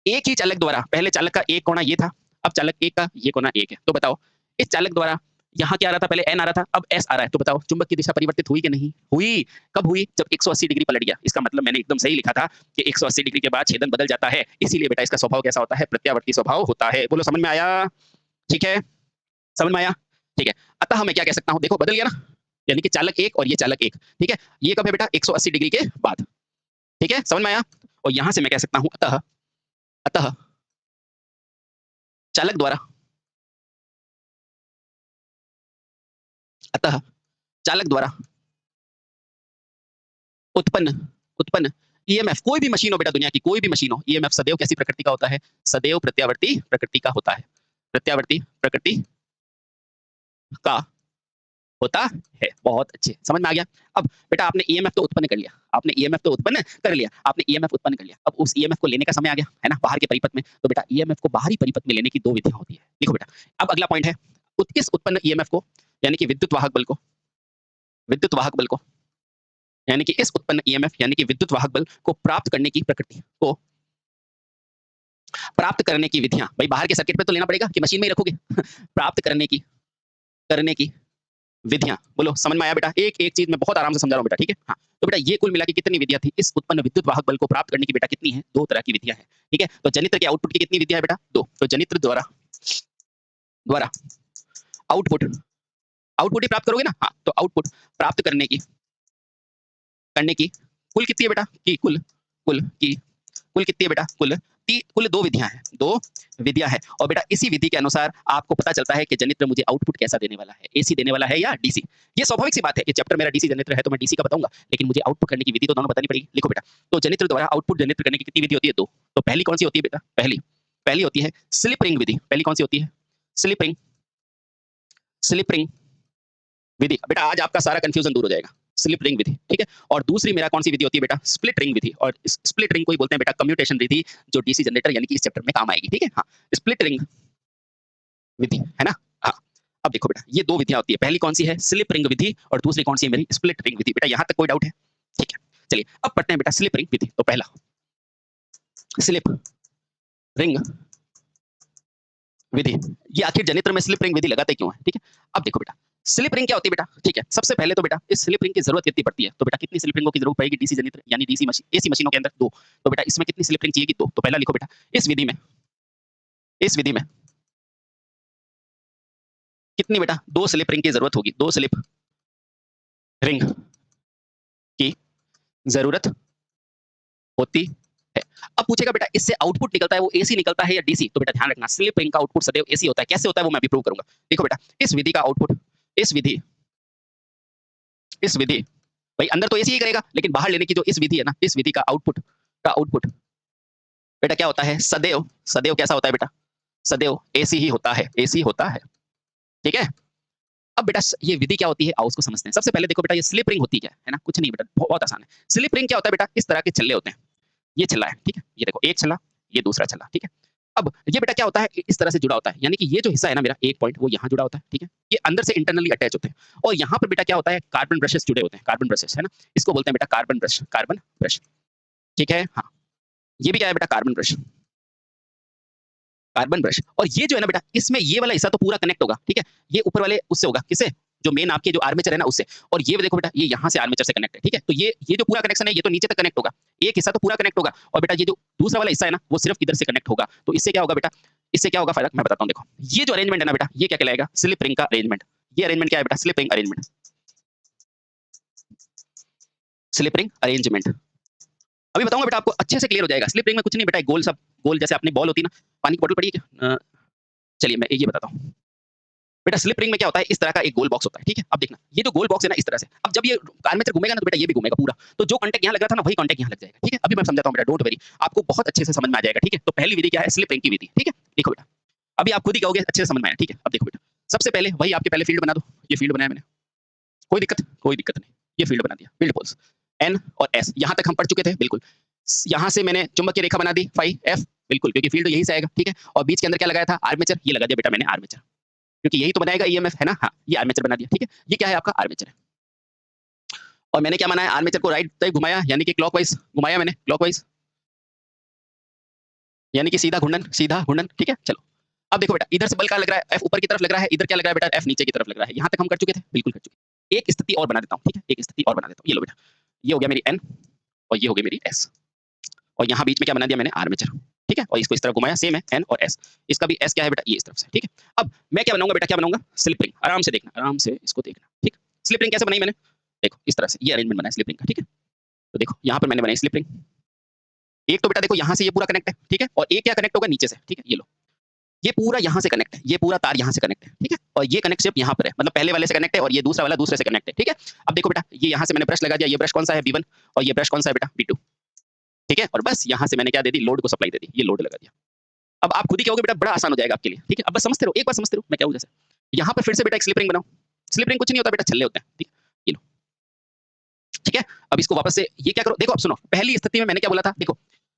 एक ही चालक द्वारा, पहले चालक का एक कोना ये था, अब चालक एक का ये कोना एक है। तो बताओ इस चालक द्वारा यहाँ क्या आ रहा था? पहले एन आ रहा था, अब एस आ रहा है। तो बताओ चुंबक की दिशा परिवर्तित हुई कि नहीं हुई? कब हुई? जब 180 डिग्री पलट गया। इसका मतलब मैंने एकदम सही लिखा था कि 180 डिग्री के बाद छेदन बदल जाता है, इसीलिए बेटा इसका स्वभाव कैसा होता है? प्रत्यावर्ती स्वभाव होता है। बोलो समझ में आया? ठीक है, समझ में आया? ठीक है। अतः मैं क्या कह सकता हूँ? देखो बदल गया ना, यानी कि चालक एक और ये चालक एक। ठीक है, ये कब है बेटा? 180 डिग्री के बाद। ठीक है, समझ में आया? और यहां से मैं कह सकता हूं अतः अतः चालक द्वारा अतः चालक द्वारा उत्पन्न उत्पन्न ईएमएफ, कोई भी मशीन हो बेटा दुनिया की, कोई भी मशीन हो, ईएमएफ सदैव कैसी प्रकृति का होता है? सदैव प्रत्यावर्ती प्रकृति का होता है। प्रत्यावर्ती प्रकृति का होता है। बहुत अच्छे, समझ में आ गया? अब बेटा आपने ईएमएफ तो उत्पन्न कर लिया, आपने ईएमएफ तो उत्पन्न कर लिया, आपने ईएमएफ उत्पन्न कर लिया। अब उस ईएमएफ को लेने का समय आ गया, है ना, बाहर के परिपथ में। तो बेटा ईएमएफ को बाहरी परिपथ में लेने की दो विधियां होती है। देखो बेटा, अब अगला पॉइंट है, किस उत्पन्न ईएमएफ को, यानी कि विद्युत वाहक बल को, विद्युत वाहक बल को, यानी कि इस उत्पन्न ईएमएफ यानी कि विद्युत वाहक बल को प्राप्त करने की प्रकृति को प्राप्त करने की विधियां, भाई बाहर के सर्किट पे तो लेना पड़ेगा कि मशीन में ही रखोगे? प्राप्त करने की विधियां। बोलो समझ में आया बेटा? एक एक चीज मैं बहुत आराम से समझा रहा हूँ बेटा, ठीक है? हाँ, तो बेटा ये कुल मिला के कितनी विधियां थी इस उत्पन्न विद्युत वाहक बल को प्राप्त करने की? बेटा कितनी है? दो तरह की विधियां हैं। ठीक है, तो जनित्र के आउटपुट की कितनी विधियां है बेटा? दो। तो जनित्र द्वारा द्वारा आउटपुट आउटपुट ही प्राप्त करोगे ना? हाँ, तो आउटपुट प्राप्त करने की कुल कितनी है बेटा? की कुल कितनी है बेटा? कुल दो विधियां हैं, दो विधियां हैं। और बेटा इसी विधि के अनुसार आपको पता चलता है कि जनित्र मुझे आउटपुट कैसा देने वाला है, एसी देने वाला है या डीसी। ये स्वाभाविक सी बात है कि चैप्टर मेरा डीसी जनित्र है तो मैं डीसी का बताऊंगा, लेकिन मुझे आउटपुट करने की विधि तो दोनों बतानी पड़ेगी। लिखो बेटा, तो जनित्र द्वारा आउटपुट जनित्र करने की कितनी विधि होती है? दो। तो पहली कौन सी होती है बेटा? पहली होती है स्लिप रिंग विधि। पहली कौन सी होती है? स्लिप रिंग विधि। बेटा आज आपका सारा कंफ्यूजन दूर हो जाएगा। स्लिप रिंग विधि, ठीक है। और दूसरी मेरा कौन सी विधि होती है बेटा? स्प्लिट रिंग विधि। और स्प्लिट रिंग को ही बोलते हैं बेटा कम्यूटेशन विधि, जो डीसी जनरेटर यानी कि इस चैप्टर में काम आएगी। ठीक है, हाँ, स्प्लिट रिंग विधि, है ना? हाँ, अब देखो बेटा ये दो विधियां होती है, पहली कौन सी है? स्लिप रिंग विधि, और दूसरी कौन सी है मेरी? स्प्लिट रिंग विधि। बेटा यहाँ तक कोई डाउट है? ठीक है, चलिए अब पढ़ते हैं बेटा स्लिप रिंग विधि। तो पहला स्लिप रिंग विधि, ये आखिर जनित्र में स्लिप रिंग विधि लगाते क्यों है? ठीक है, अब देखो बेटा स्लिप रिंग क्या होती है बेटा? ठीक है, सबसे पहले तो बेटा इस स्लिप रिंग की जरूरत कितनी पड़ती है? तो बेटा कितनी स्लिप रिंगों की जरूरत पड़ेगी डीसी जनित्र यानी डीसी मशीन एसी मशीनों के अंदर? दो। तो बेटा इसमें कितनी स्लिप रिंग चाहिए? दो। तो पहला लिखो बेटा, इस विधि में कितनी बेटा? दो स्लिप रिंग की जरूरत होगी, दो स्लिप रिंग की जरूरत होती है। अब पूछेगा बेटा इससे आउटपुट निकलता है वो एसी निकलता है या डीसी? तो बेटा ध्यान रखना स्लिप रिंग का आउटपुट सदैव एसी होता है। कैसे होता है वो मैं अभी प्रूव करूंगा। देखो बेटा इस विधि का आउटपुट, इस विधि भाई अंदर तो एसी ही करेगा, लेकिन बाहर लेने की जो इस विधि है ना, इस विधि का आउटपुट बेटा क्या होता है? सदैव कैसा होता है बेटा? सदैव एसी ही होता है, एसी होता है। ठीक है, अब बेटा ये विधि क्या होती है आओ उसको समझते हैं। सबसे पहले देखो बेटा ये स्लिप रिंग होती क्या है ना? कुछ नहीं बेटा, बहुत आसान है। स्लिप रिंग क्या होता है बेटा? इस तरह के छल्ले होते हैं, ये छल्ला है, ठीक है, ये देखो एक छल्ला, ये दूसरा छल्ला, ठीक है। अब ये बेटा क्या होता है? इस तरह से जुड़ा होता है, यानी कि ये जो हिस्सा है ना मेरा एक पॉइंट, वो यहाँ जुड़ा होता है, ठीक है। ये अंदर से इंटरनली अटैच होते हैं और यहाँ पर बेटा क्या होता है? कार्बन ब्रशेस जुड़े होते हैं, कार्बन ब्रशेस, है ना। इसको बोलते हैं बेटा कार्बन ब्रश, ठीक है। हाँ, ये भी क्या है बेटा? Carbon brush. और ये जो है ना बेटा, इसमें ये वाला हिस्सा तो पूरा कनेक्ट होगा, ठीक है। ये ऊपर वाले उससे होगा, किससे? जो मेन आपके जो आर्मेचर है ना उससे। और ये देखो बेटा ये यहाँ से आर्मेचर से कनेक्ट है, ठीक है। तो ये जो पूरा कनेक्शन है ये तो नीचे तक कनेक्ट होगा, एक हिस्सा तो पूरा कनेक्ट होगा। और बेटा ये जो दूसरा वाला हिस्सा है ना वो सिर्फ इधर से कनेक्ट होगा। तो इससे क्या होगा बेटा? इससे क्या होगा फर्क मैं बताता हूँ। देखो ये जो अरेंजमेंट है ना बेटा, ये क्या कहलाएगा? स्लिप रिंग का अरेंजमेंट। ये अरेंजमेंट क्या है बेटा? Slip ring arrangement. अभी बताऊंगा बेटा, आपको अच्छे से क्लियर हो जाएगा। स्लिप रिंग में कुछ नहीं बेटा, गोल सब गोल जैसे आपने बॉल होती है ना, पानी की बोतल पड़ी है क्या? चलिए मैं ये बताता हूँ। बेटा स्लिप रिंग में क्या होता है, इस तरह का एक गोल बॉक्स होता है, ठीक है। अब देखना ये जो गोल बॉक्स है ना इस तरह से, अब जब ये आर्मेचर घूमेगा ना तो बेटा ये भी घूमेगा पूरा, तो जो कांटेक्ट यहाँ लग रहा था ना वही कांटेक्ट यहाँ लग जाएगा, ठीक है। अभी मैं समझाता हूँ बेटा, डोंट वरी, आपको बहुत अच्छे से समझ में आ जाएगा, ठीक है। तो पहली विधि क्या है, स्लिप रिंग की विधि, ठीक है। देखो बेटा अभी आप खुद ही कहोगे अच्छे से समझ में आया, ठीक है। अब देखो बेटा सबसे पहले वही आपके पहले फील्ड बना दो, ये फील्ड बनाया मैंने, कोई दिक्कत नहीं, ये फील्ड बना दिया, फील्ड पोल्स एन और एस, यहाँ तक हम पढ़ चुके थे बिल्कुल। यहाँ से मैंने चुंबकीय रेखा बना दी फाई एफ, बिल्कुल, क्योंकि फील्ड यही से आएगा, ठीक है। और बीच के अंदर क्या लगाया था, आर्मेचर, ये लगा दिया बेटा मैंने आर्मेचर, क्योंकि यही तो बनाएगा ईएमएफ, है ना। हाँ ये आर्मेचर बना दिया, ठीक है। ये क्या है आपका आर्मेचर है, और मैंने क्या माना है, आर्मेचर को राइट तरफ घुमाया, यानी कि क्लॉकवाइज घुमाया मैंने, क्लॉकवाइज यानी कि सीधा घूर्णन, ठीक है। चलो अब देखो बेटा इधर से बल क्या लग रहा है, एफ ऊपर की तरफ लग रहा है, इधर क्या लग रहा है बेटा, एफ नीचे की तरफ लग रहा है। यहाँ तक हम कर चुके थे, बिल्कुल कर चुके। एक स्थिति और बना देता हूँ, ठीक है, एक स्थिति और बना देता हूँ। ये लो बेटा, ये हो गया मेरी एन और ये हो गई मेरी एस, और यहाँ बीच में क्या बना दिया मैंने, आर्मेचर, ठीक है। और इसको इस तरफ घुमाया, सेम है एन और एस, इसका भी एस क्या है बेटा, ये इस तरफ से, ठीक है। अब मैं क्या बनाऊंगा बेटा, क्या बनाऊंगा, स्लिप रिंग, आराम से देखना, आराम से इसको देखना, ठीक। स्लिप रिंग कैसे बनाई मैंने, देखो इस तरह से ये अरेंजमेंट बना है स्लिप रिंग का, ठीक है। तो देखो यहाँ पर मैंने बनाई स्लिप रिंग, एक तो बेटा देखो यहाँ से ये पूरा कनेक्ट है, ठीक है, और एक क्या कनेक्ट होगा नीचे से, ठीक है। ये लो, ये पूरा यहाँ से कनेक्ट है, ये पूरा तार यहाँ से कनेक्ट है, ठीक है। और ये कनेक्ट सिर्फ यहाँ पर है, मतलब पहले वाले से कनेक्ट है और ये दूसरा वाला दूसरे से कनेक्ट है, ठीक है। अब देखो बेटा ये यहाँ से मैंने ब्रश लगा दिया, ये ब्रश कौन सा है, B1, और ये ब्रश कौन सा है बेटा, B2, ठीक है। और बस यहाँ से मैंने क्या दे दी, लोड को सप्लाई दे दी, ये लोड लगा दिया। अब आप खुद ही कहोगे बेटा बड़ा आसान हो जाएगा आपके लिए, ठीक है। अब बस समझते रहो, एक बार समझते रहो मैं क्या हूँ। जैसे यहाँ पर फिर से बेटा एक स्लिप रिंग बनाओ, स्लिप रिंग कुछ नहीं होता बेटा, छल्ले होते हैं, ठीक है। ये लो, ठीक है। अब इसको वापस से ये क्या करो, देखो अब सुनो, पहली स्थिति में मैंने क्या बोला था, देखो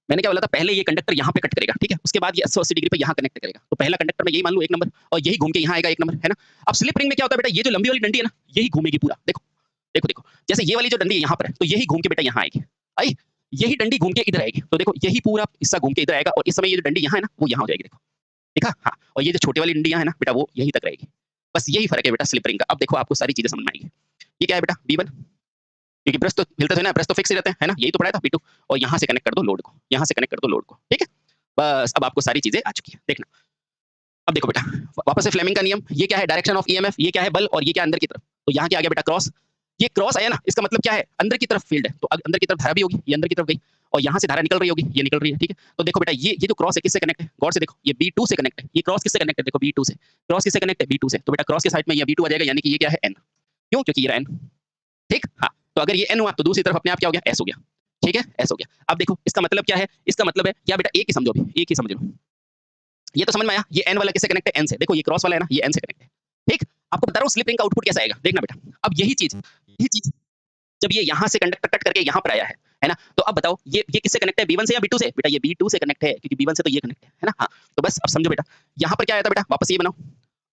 मैंने क्या बोला था, पहले ये कंडक्टर यहाँ पे कट करेगा, ठीक है, उसके बाद ये 80 डिग्री पे यहाँ कनेक्ट करेगा, तो पहला कंडक्टर में यही मान लो 1 नंबर, और यही घूम के यहाँ आएगा 1 नंबर, है ना। अब स्लिप रिंग में क्या होता है बेटा, ये जो लंबी वाली डंडी है ना यही घूमेगी पूरा, देखो देखो देखो, जैसे ये वाली जो डंडी है यहाँ पर है, तो यही घूम के बेटा यहाँ आएगी, आई, यही डंडी घूम के इधर आएगी, तो देखो यही पूरा हिस्सा घूम के इधर आएगा, और इस समय ये जो डंडी यहाँ है ना वो यहाँ हो जाएगी, देखो देखा, हाँ। और ये जो छोटी वाली डंडी यहाँ है ना बेटा वो यहीं तक रहेगी, बस यही फर्क है बेटा स्लिप रिंग का। अब देखो आपको सारी चीजें समझ में आएगी। ये क्या है बेटा, B1, क्योंकि ब्रश तो हिलते थे ना, ब्रश तो फिक्स ही रहते हैं, है ना, यही तो पढ़ाया था B2, और यहाँ से कनेक्ट कर दो लोड को, यहाँ से कनेक्ट कर दो लोड को, ठीक है। बस अब आपको सारी चीजें आ चुकी है, देखना। अब देखो बेटा वापस से फ्लेमिंग का नियम, ये क्या है, डायरेक्शन ऑफ ईएमएफ, ये क्या है, बल, और ये क्या अंदर की तरफ, तो यहाँ क्या आ गया बेटा, क्रॉस, ये क्रॉस आया ना, इसका मतलब क्या है, अंदर की तरफ फील्ड है, तो अंदर की तरफ धारा भी होगी, ये अंदर की तरफ गई, और यहाँ से धारा निकल रही होगी, ये निकल रही है, ठीक है। तो देखो बेटा ये जो क्रॉस है किससे कनेक्ट है, गौर से देखो, ये B2 से कनेक्ट है, ये क्रॉस किससे कनेक्ट है, देखो B2 से, क्रॉस किससे कनेक्ट है, B2 से, तो बेटा क्रॉस के साइड में ये B2 आ जाएगा, यानी कि ये क्या है, N, क्यों, क्योंकि ये N, ठीक, हाँ। तो अगर ये N हुआ तो दूसरी तरफ अपने आप क्या हो गया, S हो गया, ठीक है, S हो गया। अब देखो इसका मतलब क्या है, इसका मतलब है क्या बेटा, एक ही समझो, अभी एक ही समझ लो, ये तो समझ में आया, ये N वाला किससे कनेक्ट है, N से, देखो ये क्रॉस वाला है ना, ये N से कनेक्ट है, ठीक। आपको बता रहा हूँ स्लिप रिंग का आउटपुट कैसा आएगा, देखना बेटा। अब यही चीज जब ये यहाँ से कंडक्टर कट करके यहाँ पर आया है ना, तो अब बताओ ये किससे कनेक्ट है, B1 से या B2 से, बेटा ये B2 से कनेक्ट है, क्योंकि B1 से तो ये कनेक्ट है ना, हाँ। तो बस अब समझो बेटा, यहाँ पर क्या आया था बेटा, वापस ये बनाओ,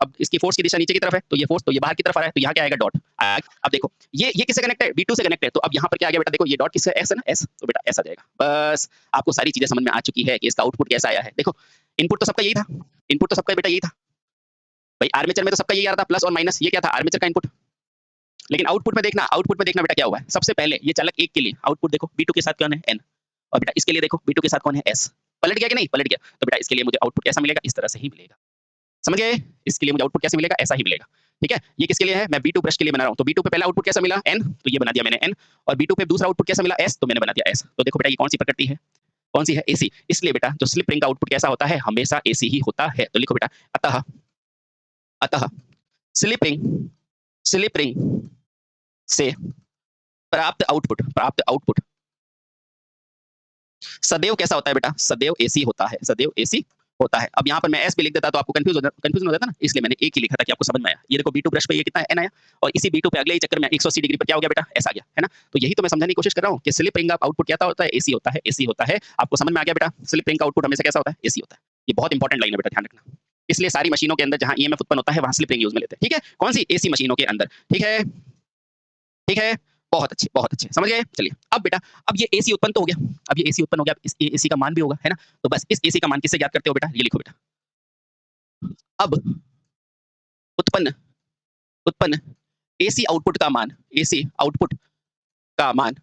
अब इसकी फोर्स की दिशा नीचे की तरफ है, तो ये फोर्स तो ये बाहर की तरफ आ रहा है, तो यहाँ क्या आएगा, डॉट। अब देखो ये किससे कनेक्ट है, B2 से कनेक्ट है, तो अब यहाँ पर क्या आ गया बेटा, देखो ये डॉट किससे, S है ना, S, तो बेटा S आ जाएगा। बस आपको सारी चीजें समझ में आ चुकी है कि इसका आउटपुट कैसा आया है। देखो इनपुट तो सबका यही था, इनपुट तो सबका बेटा यही था भाई, आर्मेचर में तो सबका यही आ रहा था, प्लस और माइनस, ये क्या था, आर्मेचर का इनपुट। लेकिन आउटपुट में देखना बेटा क्या हुआ है, सबसे पहले ये चालक 1 के लिए आउटपुट देखो, B2 के साथ कौन है, N, और बेटा इसके लिए देखो B2 के साथ कौन है, S, पलट गया कि नहीं, पलट गया, तो बेटा इसके लिए मुझे आउटपुट कैसा मिलेगा, इस तरह से ही मिलेगा, समझ गए, इसके लिए मुझे आउटपुट कैसे मिलेगा, ऐसा ही मिलेगा, ठीक है। ये किसके लिए है, मैं B2 ब्रश के लिए बना रहा हूँ, तो B2 पे पहला आउटपुट कैसा मिला, N, तो ये बना दिया मैंने N, और B2 पे दूसरा आउटपुट कैसा मिला, S, तो मैंने बना दिया S। तो देखो बेटा ये कौन सी प्रकृति है, कौन सी है, AC, इसलिए बेटा जो स्लिप रिंग का आउटपुट कैसा होता है, हमेशा AC ही होता है। तो लिखो बेटा, अतः स्लिप रिंग से प्राप्त आउटपुट सदैव कैसा होता है बेटा, सदैव AC होता है, सदैव AC होता है। अब यहाँ पर मैं S भी लिख देता तो आपको कंफ्यूजन हो जाता ना, इसलिए मैंने एक ही लिखा था कि आपको समझ में आया। ये देखो B2 ब्रश पे ये कितना है, N आया, और इसी B2 पे अगले ही चक्कर में 180 डिग्री पर क्या हो गया बेटा, S आ गया, है ना। तो यही तो मैं समझाने की कोशिश कर रहा हूँ कि स्लिप रिंग का आउटपुट क्या होता है, AC होता है, AC होता है। आपको समझ में आ गया बेटा, स्लिप रिंग का आउटपुट हमेशा कैसा होता है, AC होता है। ये बहुत इंपॉर्टेंट लाइन है बेटा, ध्यान रखना। इसलिए सारी मशीनों के अंदर जहां EMF उत्पन्न होता है वहां स्लिप रिंग यूज में लेते हैं, ठीक है। कौन सी, AC मशीनों के अंदर, ठीक है, ठीक है, बहुत अच्छे समझ गए। चलिए अब बेटा, अब ये AC उत्पन्न तो हो गया, अब ये AC उत्पन्न हो गया, इस AC का मान भी होगा, है ना। तो बस इस AC का मान किससे ज्ञात करते हो बेटा, ये लिखो बेटा, अब उत्पन्न AC आउटपुट का मान, AC आउटपुट का मान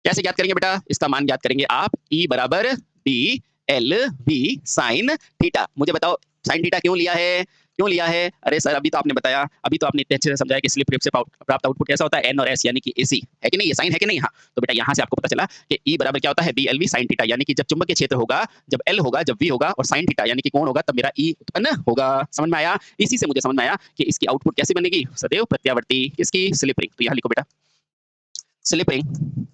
कैसे ज्ञात करेंगे बेटा, इसका मान ज्ञात करेंगे आप E बराबर DLV साइन थीटा। मुझे बताओ साइन थीटा क्यों लिया है, क्यों लिया है? अरे सर अभी तो आपने बताया, अभी तो आपने इतने अच्छे से समझाया कि स्लिप रिंग से प्राप्त आउटपुट कैसा होता है? एन और एस यानी कि एसी, है कि नहीं? ये साइन है कि नहीं? हाँ, तो बेटा यहाँ से आपको पता चला कि ई बराबर क्या होता है? BLV sin थीटा, यानी कि जब चुंबकीय क्षेत्र होगा, जब L होगा, जब V होगा और sin थीटा यानी कि कोण होगा, तब मेरा E उत्पन्न होगा। समझ में आया? इसी से मुझे समझ में आया कि इसकी आउटपुट कैसी बनेगी? सदैव प्रत्यावर्ती। किसकी? Slip ring. तो यहाँ लिखो बेटा, स्लिप रिंग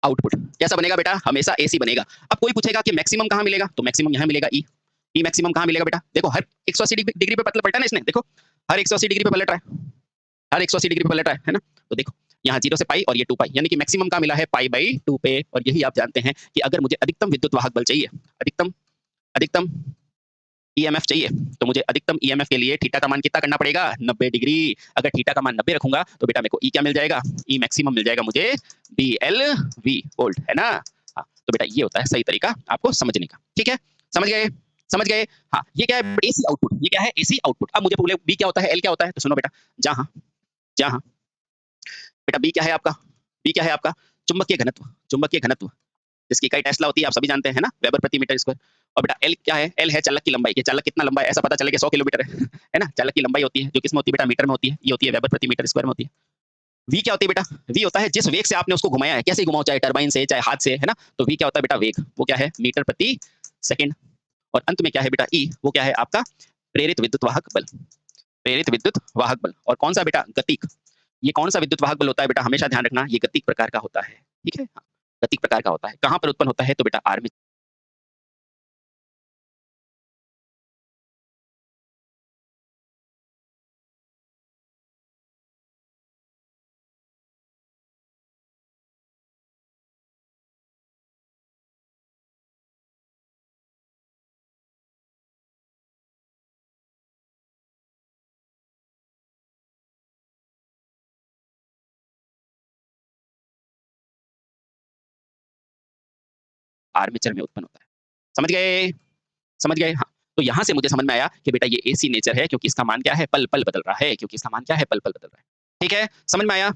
आउटपुट कैसा बनेगा बेटा? हमेशा एसी बनेगा। अब कोई पूछेगा कि मैक्सिमम कहाँ मिलेगा? तो मैक्सिमम यहाँ मिलेगा ई। ई मैक्सिमम कहाँ मिलेगा बेटा? देखो हर 180 डिग्री पे पलटा ना इसने, देखो हर 180 डिग्री पे पलट रहा है, हर 180 डिग्री पे पलट रहा है ना? तो देखो यहाँ 0 से पाई और ये 2 पाई, यानी कि मैक्सिमम कहाँ मिला है? पाई/2 पे। और यही आप जानते हैं कि अगर मुझे अधिकतम विद्युत वाहक बल चाहिए, अधिकतम अधिकतम ईएमएफ चाहिए, तो मुझे अधिकतम ईएमएफ के लिए थीटा का मान कितना करना पड़ेगा? 90 डिग्री। अगर थीटा का मान 90 रखूंगा तो बेटा मेरे को ई क्या मिल जाएगा? ई मैक्सिमम मिल जाएगा मुझे BLV वोल्ट, है ना? हाँ, तो बेटा ये होता है सही तरीका आपको समझने का। ठीक है, समझ गए? समझ गए? हाँ, ये क्या है? AC output. ये क्या है? AC output. अब मुझे बोले बी क्या होता है, एल क्या होता है? तो सुनो बेटा, जहां जहां बेटा बी क्या है आपका? बी क्या है आपका? चुंबकीय घनत्व। चुंबकीय घनत्व जिसकी इकाई टेस्ला होती है, आप सभी जानते हैं ना, वेबर प्रति मीटर स्क्वायर। और बेटा एल क्या है? एल है चालक की लंबाई। कि चालक कितना लंबा है ऐसा पता चले कि 100 किलोमीटर है ना? चालक की लंबाई होती है जो किसमें होती है बेटा? मीटर में होती है। ये होती है वेबर प्रति मीटर स्क्वायर में होती है। वी क्या होती है बेटा? वी होता है जिस वेग से आपने उसको घुमाया है, कैसे घुमाओ, चाहे टरबाइन से चाहे हाथ से, है ना? तो वी क्या होता है बेटा? वेग। वो क्या है? मीटर प्रति सेकंड। और अंत में क्या है बेटा? ई। वो क्या है आपका? प्रेरित विद्युत वाहक बल। प्रेरित विद्युत वाहक बल। और कौन सा बेटा? गतिक। ये कौन सा विद्युत वाहक बल होता है बेटा? हमेशा ध्यान रखना, ये गतिक प्रकार का होता है। ठीक है, हाँ, गतिक प्रकार का होता है। कहां पर उत्पन्न होता है? तो बेटा आर्मेचर। आर्मेचर में उत्पन्न होता है। समझ गए? समझ गए? हाँ। तो यहाँ से मुझे समझ में आया कि बेटा ये एसी नेचर है, क्योंकि इसका मान क्या है? पल-पल बदल रहा है, क्योंकि इसका मान क्या है? पल-पल बदल रहा है। ठीक है? समझ में आया?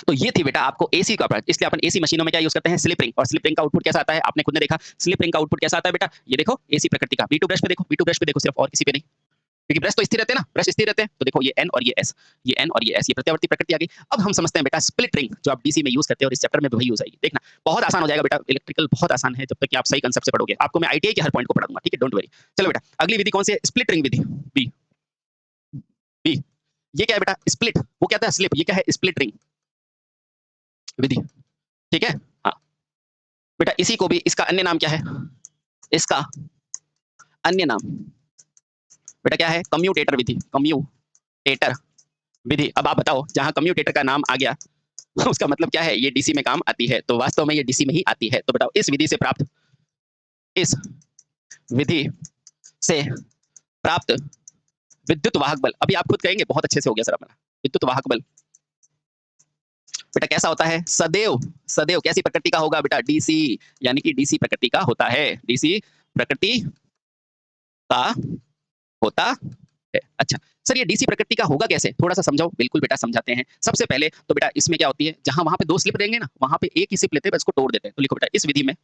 तो ये थी बेटा आपको एसी का पार्ट। इसलिए अपन एसी मशीनों में क्या यूज़ करते हैं? Slip ring. और स्लिप रिंग का आउटपुट कैसा आता है? आपने खुद ने देखा। स्लिप रिंग का आउटपुट कैसा आता है बेटा? ये देखो एसी प्रकृति का। B2 ब्रश पे देखो, B2 ब्रश पे देखो सिर्फ, और किसी पे नहीं। क्योंकि ब्रश तो स्थिर रहते हैं ना, ब्रश स्थिर रहते हैं। तो देखो ये N और ये S, ये N और ये S, ये प्रत्यावर्ती प्रकृति आ गई। अब हम समझते हैं बेटा स्प्लिट रिंग, जो आप डीसी में यूज़ करते हैं, और इस चैप्टर में भी वही यूज़ आएगी। देखना बहुत आसान हो जाएगा बेटा, इलेक्ट्रिकल बहुत आसान है जब तक कि आप सही कांसेप्ट से पढ़ोगे। आपको मैं आईटीआई के हर पॉइंट को पढ़ा दूंगा, ठीक है? Don't worry. चलो बेटा अगली विधि कौन सी है? स्प्लिट रिंग विधि। बी। बी ये क्या है बेटा? स्प्लिट। वो क्या था? स्लिप। ये क्या है? स्प्लिट रिंग विधि। ठीक है, हाँ बेटा। इसी को भी, इसका अन्य नाम क्या है? इसका अन्य नाम बेटा क्या है? कम्यूटेटर विधि। कम्यूटेटर विधि। अब आप बताओ, जहां कम्यूटेटर का नाम आ गया उसका मतलब क्या है? ये डीसी में काम आती है। तो वास्तव में ये डीसी में ही आती है। तो बताओ इस विधि से प्राप्त, इस विधि से प्राप्त विद्युत वाहक बल, अभी आप खुद कहेंगे बहुत अच्छे से हो गया सर अपना। विद्युत वाहक बल बेटा कैसा होता है? सदैव। सदैव कैसी प्रकृति का होगा बेटा? डीसी, यानी कि डीसी प्रकृति का होता है। डीसी प्रकृति का होता है। अच्छा सर, ये डीसी प्रकृति का होगा कैसे? थोड़ा सा समझाओ। बिल्कुल बेटा समझाते हैं। सबसे पहले तो बेटा इसमें क्या होती है, जहां वहां पे 2 स्लिप रहेंगे ना, वहां पे एक ही स्लिप लेते हैं, बस इसको तोड़ देते हैं। तो लिखो बेटा इस विधि में,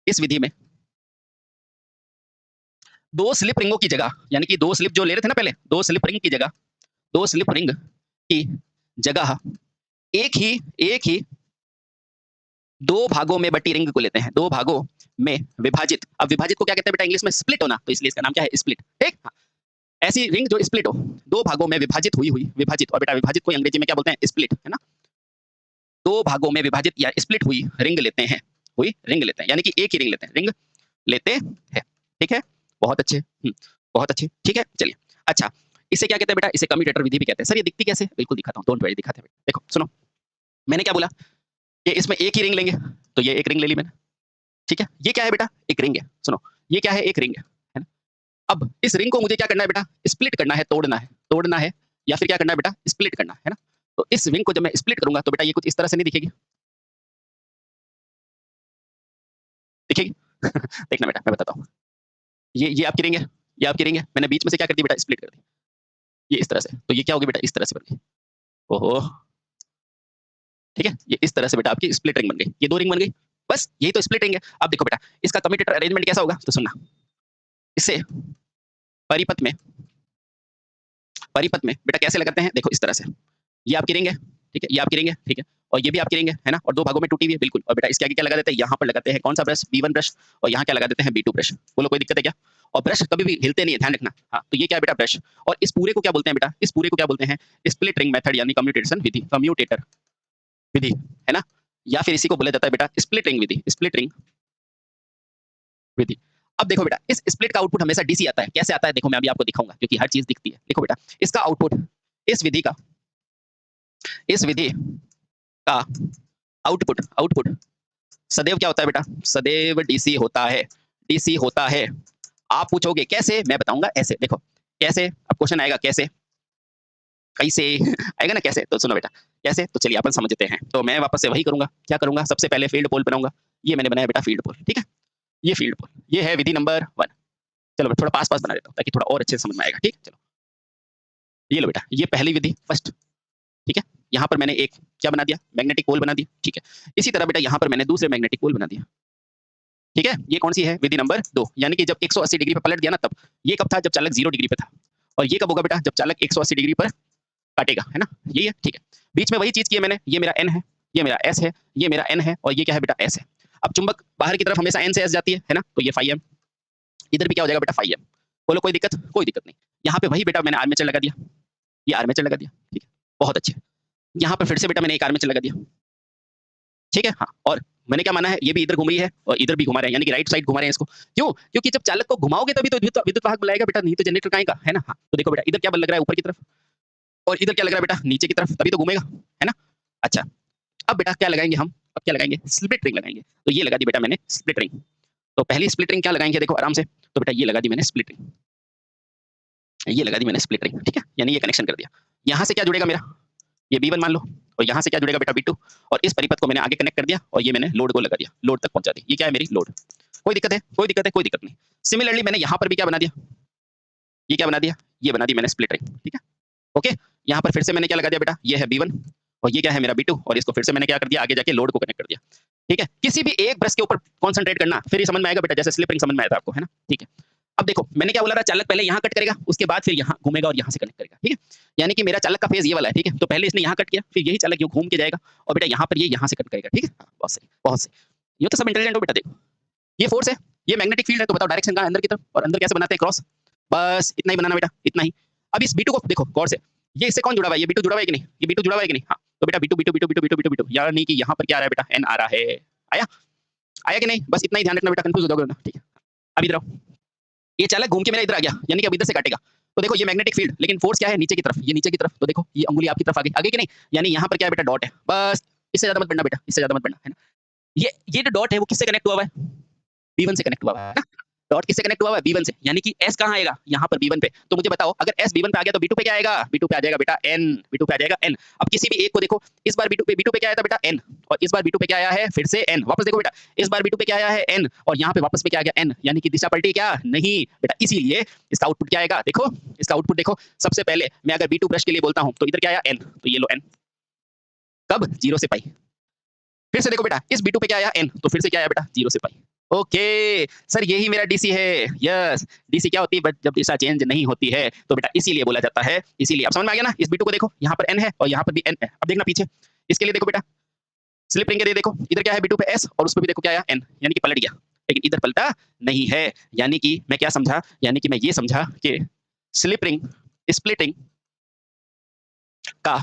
इस विधि में 2 स्लिप रिंगों की जगह, यानी कि 2 स्लिप जो ले रहे थे ना पहले, 2 स्लिप रिंग की जगह, 2 स्लिप रिंग की जगह एक ही 2 भागों में बटी रिंग को लेते हैं। 2 भागों में विभाजित। अब विभाजित को क्या कहते हैं बेटा? इंग्लिश में स्प्लिट होना, तो इसलिए इसका नाम क्या है? स्प्लिट। ठीक, हाँ। ऐसी रिंग जो स्प्लिट हो, 2 भागों में विभाजित हुई विभाजित। और बेटा विभाजित को अंग्रेजी में क्या बोलते हैं? स्प्लिट, है ना? 2 भागों में विभाजित या स्प्लिट हुई रिंग लेते हैं, हुई रिंग लेते हैं, यानी कि एक ही रिंग लेते हैं, रिंग लेते हैं। ठीक है, बहुत अच्छे, बहुत अच्छे। ठीक है, चलिए। अच्छा, इसे क्या कहते हैं बेटा? इसे कम्यूटेटर विधि भी कहते हैं। सर ये दिखती कैसे? बिल्कुल दिखाता हूँ, डोंट वरी, दिखाते हैं। देखो सुनो, मैंने क्या बोला कि इसमें एक ही रिंग लेंगे, तो ये एक रिंग ले ली मैंने। ठीक है, ये क्या है बेटा? एक रिंग है। सुनो, ये क्या है? एक रिंग है ना? अब इस रिंग को मुझे क्या करना है बेटा? स्प्लिट करना है, तोड़ना है, तोड़ना है, या फिर क्या करना है बेटा? स्प्लिट करना है ना? तो इस रिंग को जब मैं स्प्लिट करूंगा तो बेटा ये कुछ इस तरह से नहीं दिखेगी, दिखेगी? देखना बेटा मैं बताता हूँ। ये आपकी रिंग है, ये आपकी रिंग है। मैंने बीच में से क्या कर दी बेटा? स्प्लिट कर दी, ये इस तरह से। तो ये क्या होगी बेटा? इस तरह से बन गई। ओहो, ठीक है, ये इस तरह से बेटा आपकी स्प्लिट रिंग बन गई। ये 2 रिंग बन गई, बस यही तो स्प्लिट रिंग है। अब देखो बेटा इसका कम्यूटेटर अरेंजमेंट कैसा होगा? तो सुनना, इससे परिपथ में बेटा कैसे लगाते हैं, देखो इस तरह से, ये आपकी रिंग है, ठीक है, ये आपकी रिंग है, ठीक है, और ये भी आपकी रिंग है ना, और 2 भागों में टूटी हुई है, बिल्कुल। और बेटा इसके आगे क्या लगा देते हैं, यहाँ पर लगाते हैं कौन सा ब्रश, B1 ब्रश, और यहाँ क्या लगा देते हैं, B2 ब्रश। बोलो कोई दिक्कत है क्या? और ब्रश कभी भी हिलते नहीं है, ध्यान रखना। हाँ, तो ये क्या है बेटा, ब्रश। और इस पूरे को क्या बोलते हैं बेटा, इस पूरे को क्या बोलते हैं, स्प्लिट रिंग मेथड यानी कम्यूटेशन विधि, कम्यूटेटर विधि, है ना, या फिर इसी को बोला जाता है बेटा स्प्लिट रिंग विधि, स्प्लिट रिंग विधि। अब देखो बेटा, इस स्प्लिट का आउटपुट हमेशा डीसी आता है। कैसे आता है देखो, मैं अभी आपको दिखाऊंगा, क्योंकि हर चीज दिखती है। देखो बेटा, इसका आउटपुट, इस विधि का आउटपुट सदैव क्या होता है बेटा, सदैव डीसी होता है, डीसी होता है। आप पूछोगे कैसे, मैं बताऊंगा ऐसे। देखो कैसे, अब क्वेश्चन आएगा कैसे, कैसे आएगा ना कैसे, तो सुनो बेटा कैसे, तो चलिए अपन समझते हैं। तो मैं वापस से वही करूंगा, क्या करूंगा, सबसे पहले फील्ड पोल बनाऊंगा। ये मैंने बनाया बेटा फील्ड पोल, ठीक है, ये फील्ड पोल, ये है विधि नंबर 1। चलो मैं थोड़ा पास पास बना देता हूँ ताकि थोड़ा और अच्छे से समझ में आएगा, ठीक। चलो ये लो बेटा, ये पहली विधि फर्स्ट, ठीक है। यहाँ पर मैंने एक क्या बना दिया, मैग्नेटिक पोल बना दिया, ठीक है। इसी तरह बेटा यहाँ पर मैंने दूसरे मैग्नेटिक पोल बना दिया, ठीक है। ये कौन सी है, विधि नंबर 2, यानी कि जब 180 डिग्री पर पलट दिया ना तब। ये कब था, जब चालक 0 डिग्री पे था। और ये कब होगा बेटा, जब चालक 180 डिग्री पर काटेगा, है ना, यही है, ठीक है। बीच में वही चीज की है मैंने, ये मेरा N है, ये मेरा S है, ये मेरा N है, और ये क्या है बेटा, S है। अब चुंबक बाहर की तरफ हमेशा N से S जाती है ना, तो ये φm, इधर भी क्या हो जाएगा बेटा, φm। बोलो कोई दिक्कत, कोई दिक्कत नहीं। यहाँ पे वही बेटा मैंने आर्मेचर लगा दिया, ये आर्मेचर लगा दिया, ठीक है, बहुत अच्छे। यहाँ पर फिर से बेटा मैंने एक आर्मेचर लगा दिया, ठीक है, हाँ। और मैंने क्या माना है, ये भी इधर घूम रही है और इधर भी घुमा रहे हैं, यानी कि राइट साइड घुमा रहे हैं इसको। क्यों, क्योंकि जब चालक को घुमाओगे तभी तो विद्युत वाहक बुलाएगा बेटा, नहीं तो जनरेटर काहे का, है ना। हाँ, तो देखो बेटा इधर क्या बल लग रहा है, ऊपर की तरफ, और इधर क्या लग रहा है बेटा, नीचे की तरफ, तभी तो घूमेगा, है ना। अच्छा, अब बेटा क्या लगाएंगे हम, अब क्या लगाएंगे, स्प्लिट रिंग लगाएंगे। तो ये लगा दी बेटा मैंने स्प्लिट रिंग। तो पहली स्प्लिट रिंग क्या लगाएंगे, देखो आराम से। तो बेटा ये लगा दी मैंने स्प्लिट रिंग, ये लगा दी मैंने स्प्लिट रिंग, ठीक है, यानी ये कनेक्शन कर दिया। यहाँ से क्या जुड़ेगा मेरा, ये B1 मान लो, और यहाँ से क्या जुड़ेगा बेटा B2, और इस परिपथ को मैंने आगे कनेक्ट कर दिया, और ये मैंने लोड को लगा दिया, लोड तक पहुंचा दी। ये क्या है मेरी लोड, कोई दिक्कत है, कोई दिक्कत है, कोई दिक्कत नहीं। सिमिलरली मैंने यहाँ पर भी क्या बना दिया, ये क्या बना दिया, ये बना दी मैंने स्प्लिट रिंग, ठीक है, ओके। यहाँ पर फिर से मैंने क्या लगा दिया बेटा, ये है B1, और ये क्या है मेरा B2, और इसको फिर से मैंने क्या कर दिया, आगे जाके लोड को कनेक्ट कर दिया, ठीक है। किसी भी एक ब्रश के ऊपर कॉन्सेंट्रेट करना, फिर ये समझ में आएगा बेटा, जैसे स्लिप रिंग समझ में आया था आपको, है ना, ठीक है। अब देखो मैंने क्या बोला था, चालक पहले यहाँ कट करेगा, उसके बाद फिर यहाँ घूमेगा और यहाँ से कनेक्ट करेगा, ठीक है। यानी कि मेरा चालक का फेज ये वाला है, ठीक है। तो पहले इसने यहाँ कट किया, फिर यही चालक यूँ घूम के जाएगा, और बेटा यहाँ पर ये यहाँ से कट करेगा, ठीक है। हाँ, बहुत सही, बहुत सही, ये तो सब इंटेलिजेंट हो बेटा। देखो ये फोर्स है, ये मैग्नेटिक फील्ड है, तो बताओ डायरेक्शन कहाँ है, अंदर की तरफ, और अंदर कैसे बनाते हैं, क्रॉस। बस इतना ही बनाना बेटा, इतना ही। अब इस B2 को देखो गौर से, ये इससे कौन जुड़ा हुआ है, ये B2 जुड़ा हुआ है कि नहीं, ये B2 जुड़ा हुआ है कि नहीं, हाँ। तो बेटा B2 यानी कि यहाँ पर क्या आ रहा है बेटा, N आ रहा है, आया, आया कि नहीं, बस इतना ही ध्यान रखना बेटा, कंफ्यूज हो जाओगे ना, ठीक है। अब इधर आओ, ये चालक घूम के मेरा इधर आ गया, यानी कि अब इधर से काटेगा। तो देखो ये मैग्नेटिक फील्ड, लेकिन फोर्स क्या है, नीचे की तरफ, ये नीचे की तरफ। तो देखो ये अंगुली आपकी तरफ आ गई, आगे कि नहीं, यानी यहाँ पर क्या है बेटा, डॉट है, बस इससे ज्यादा मत बढ़ना बेटा, इससे ज्यादा मत बढ़ना, है ना। ये जो डॉट है वो किससे कनेक्ट हुआ है, B1 से कनेक्ट हुआ है ना। डॉट किससे कनेक्ट हुआ है, B1 से, यानी कि S कहाँ आएगा, यहाँ पर B1 पे। तो मुझे बताओ अगर S B1 पे आ गया तो B2 पे क्या आएगा, B2 पे आ जाएगा बेटा N, B2 पे आ जाएगा N। अब किसी भी एक को देखो, इस बार B2 पे क्या आया था बेटा N, और इस बार B2 पे क्या आया है फिर से N। वापस देखो बेटा, इस बार B2 पे क्या आया है N, और यहाँ पे वापस पे क्या आ गया N, यानी कि दिशा पलटी क्या, नहीं बेटा। इसीलिए इसका आउटपुट क्या आएगा, देखो इसका आउटपुट देखो। सबसे पहले मैं अगर B2 ब्रश के लिए बोलता हूँ तो इधर क्या आया N, तो ये लो N, कब 0 से पाई। फिर से देखो बेटा, इस B2 पे क्या आया N, तो फिर से क्या आया बेटा 0 से पाई। ओके सर, यही मेरा डीसी है, यस। डीसी क्या होती है, बट जब दिशा चेंज नहीं होती है तो बेटा इसीलिए बोला जाता है, इसीलिए। अब समझ में आ गया ना। इस B2 को देखो, यहाँ पर N है और यहाँ पर भी N है। अब देखना पीछे, इसके लिए देखो बेटा, स्लिप रिंग के लिए देखो, इधर क्या है B2 पे S, और उस पर भी देखो क्या आया N, यानी कि पलट गया, लेकिन इधर पलटा नहीं है। यानी कि मैं क्या समझा, यानी कि मैं ये समझा कि स्लिप रिंग स्प्लिटिंग का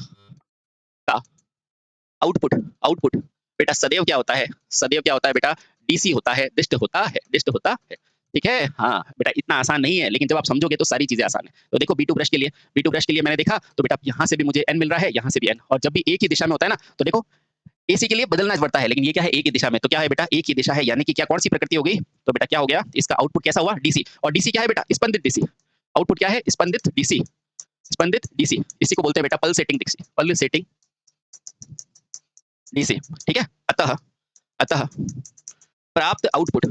आउटपुट आउटपुट बेटा सदैव क्या होता है, सदैव क्या होता है बेटा, डीसी होता है, डिस्ट होता है, डिस्ट होता है, ठीक है। हाँ बेटा इतना आसान नहीं है, लेकिन जब आप समझोगे तो सारी चीजें आसान है। तो देखो B2 ब्रश के लिए मैंने देखा, तो बेटा यहाँ से भी मुझे N मिल रहा है, यहाँ से भी N, और जब भी एक ही दिशा में होता है ना, तो देखो AC के लिए बदलना पड़ता है, लेकिन ये क्या है, एक ही दिशा में। तो क्या है बेटा, एक ही दिशा है, यानी कि क्या कौन सी प्रकृति होगी, तो बेटा क्या हो गया, इसका आउटपुट कैसा हुआ, डीसी। और डीसी क्या है बेटा, स्पंदित डीसी। आउटपुट क्या है, स्पंदित डीसी, स्पंदित डीसी। इसी को बोलते हैं बेटा पल्सेटिंग डीसी, पल्सेटिंग डीसी, ठीक है। अतः अतः प्राप्त आउटपुट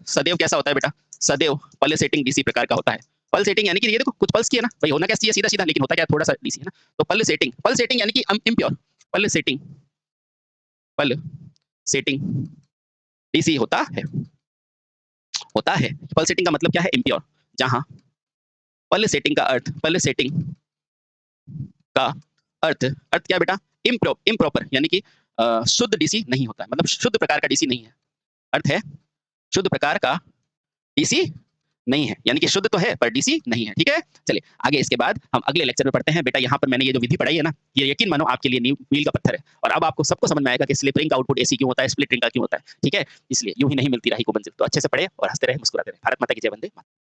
सदैव कैसा होता है बेटा, सदैव पल्सेटिंग डीसी प्रकार का होता है। पल्सेटिंग यानी कि ये देखो कुछ पल्स किया ना भाई, होना क्या चाहिए सीधा सीधा, लेकिन होता क्या थोड़ा सा डीसी है ना। तो पल्सेटिंग यानी कि इम्प्योर, पल्सेटिंग डीसी होता है। होता है, पल्सेटिंग का मतलब क्या है? इम्प्योर, जहां पल्सेटिंग का अर्थ अर्थ क्या है बेटा? इम्प्रॉपर, यानी कि शुद्ध डीसी नहीं होता है, मतलब शुद्ध प्रकार का डीसी नहीं है। अर्थ है शुद्ध प्रकार का डीसी नहीं है, यानी कि शुद्ध तो है पर डीसी नहीं है। ठीक है, चलिए आगे इसके बाद हम अगले लेक्चर में पढ़ते हैं। बेटा यहाँ पर मैंने ये जो विधि पढ़ाई है ना, ये यकीन मानो आपके लिए नींव मील का पत्थर है, और अब आपको सबको समझ में आएगा कि स्लिप रिंग का आउटपुट एसी क्यों होता है, स्प्लिट रिंग का क्यों होता है। ठीक है, इसलिए यूं ही नहीं मिलती राही को मंजिल। तो अच्छे से पढ़े और हंसते रहे, मुस्कुराते रहे। भारत माता की जय, वंदे मातरम।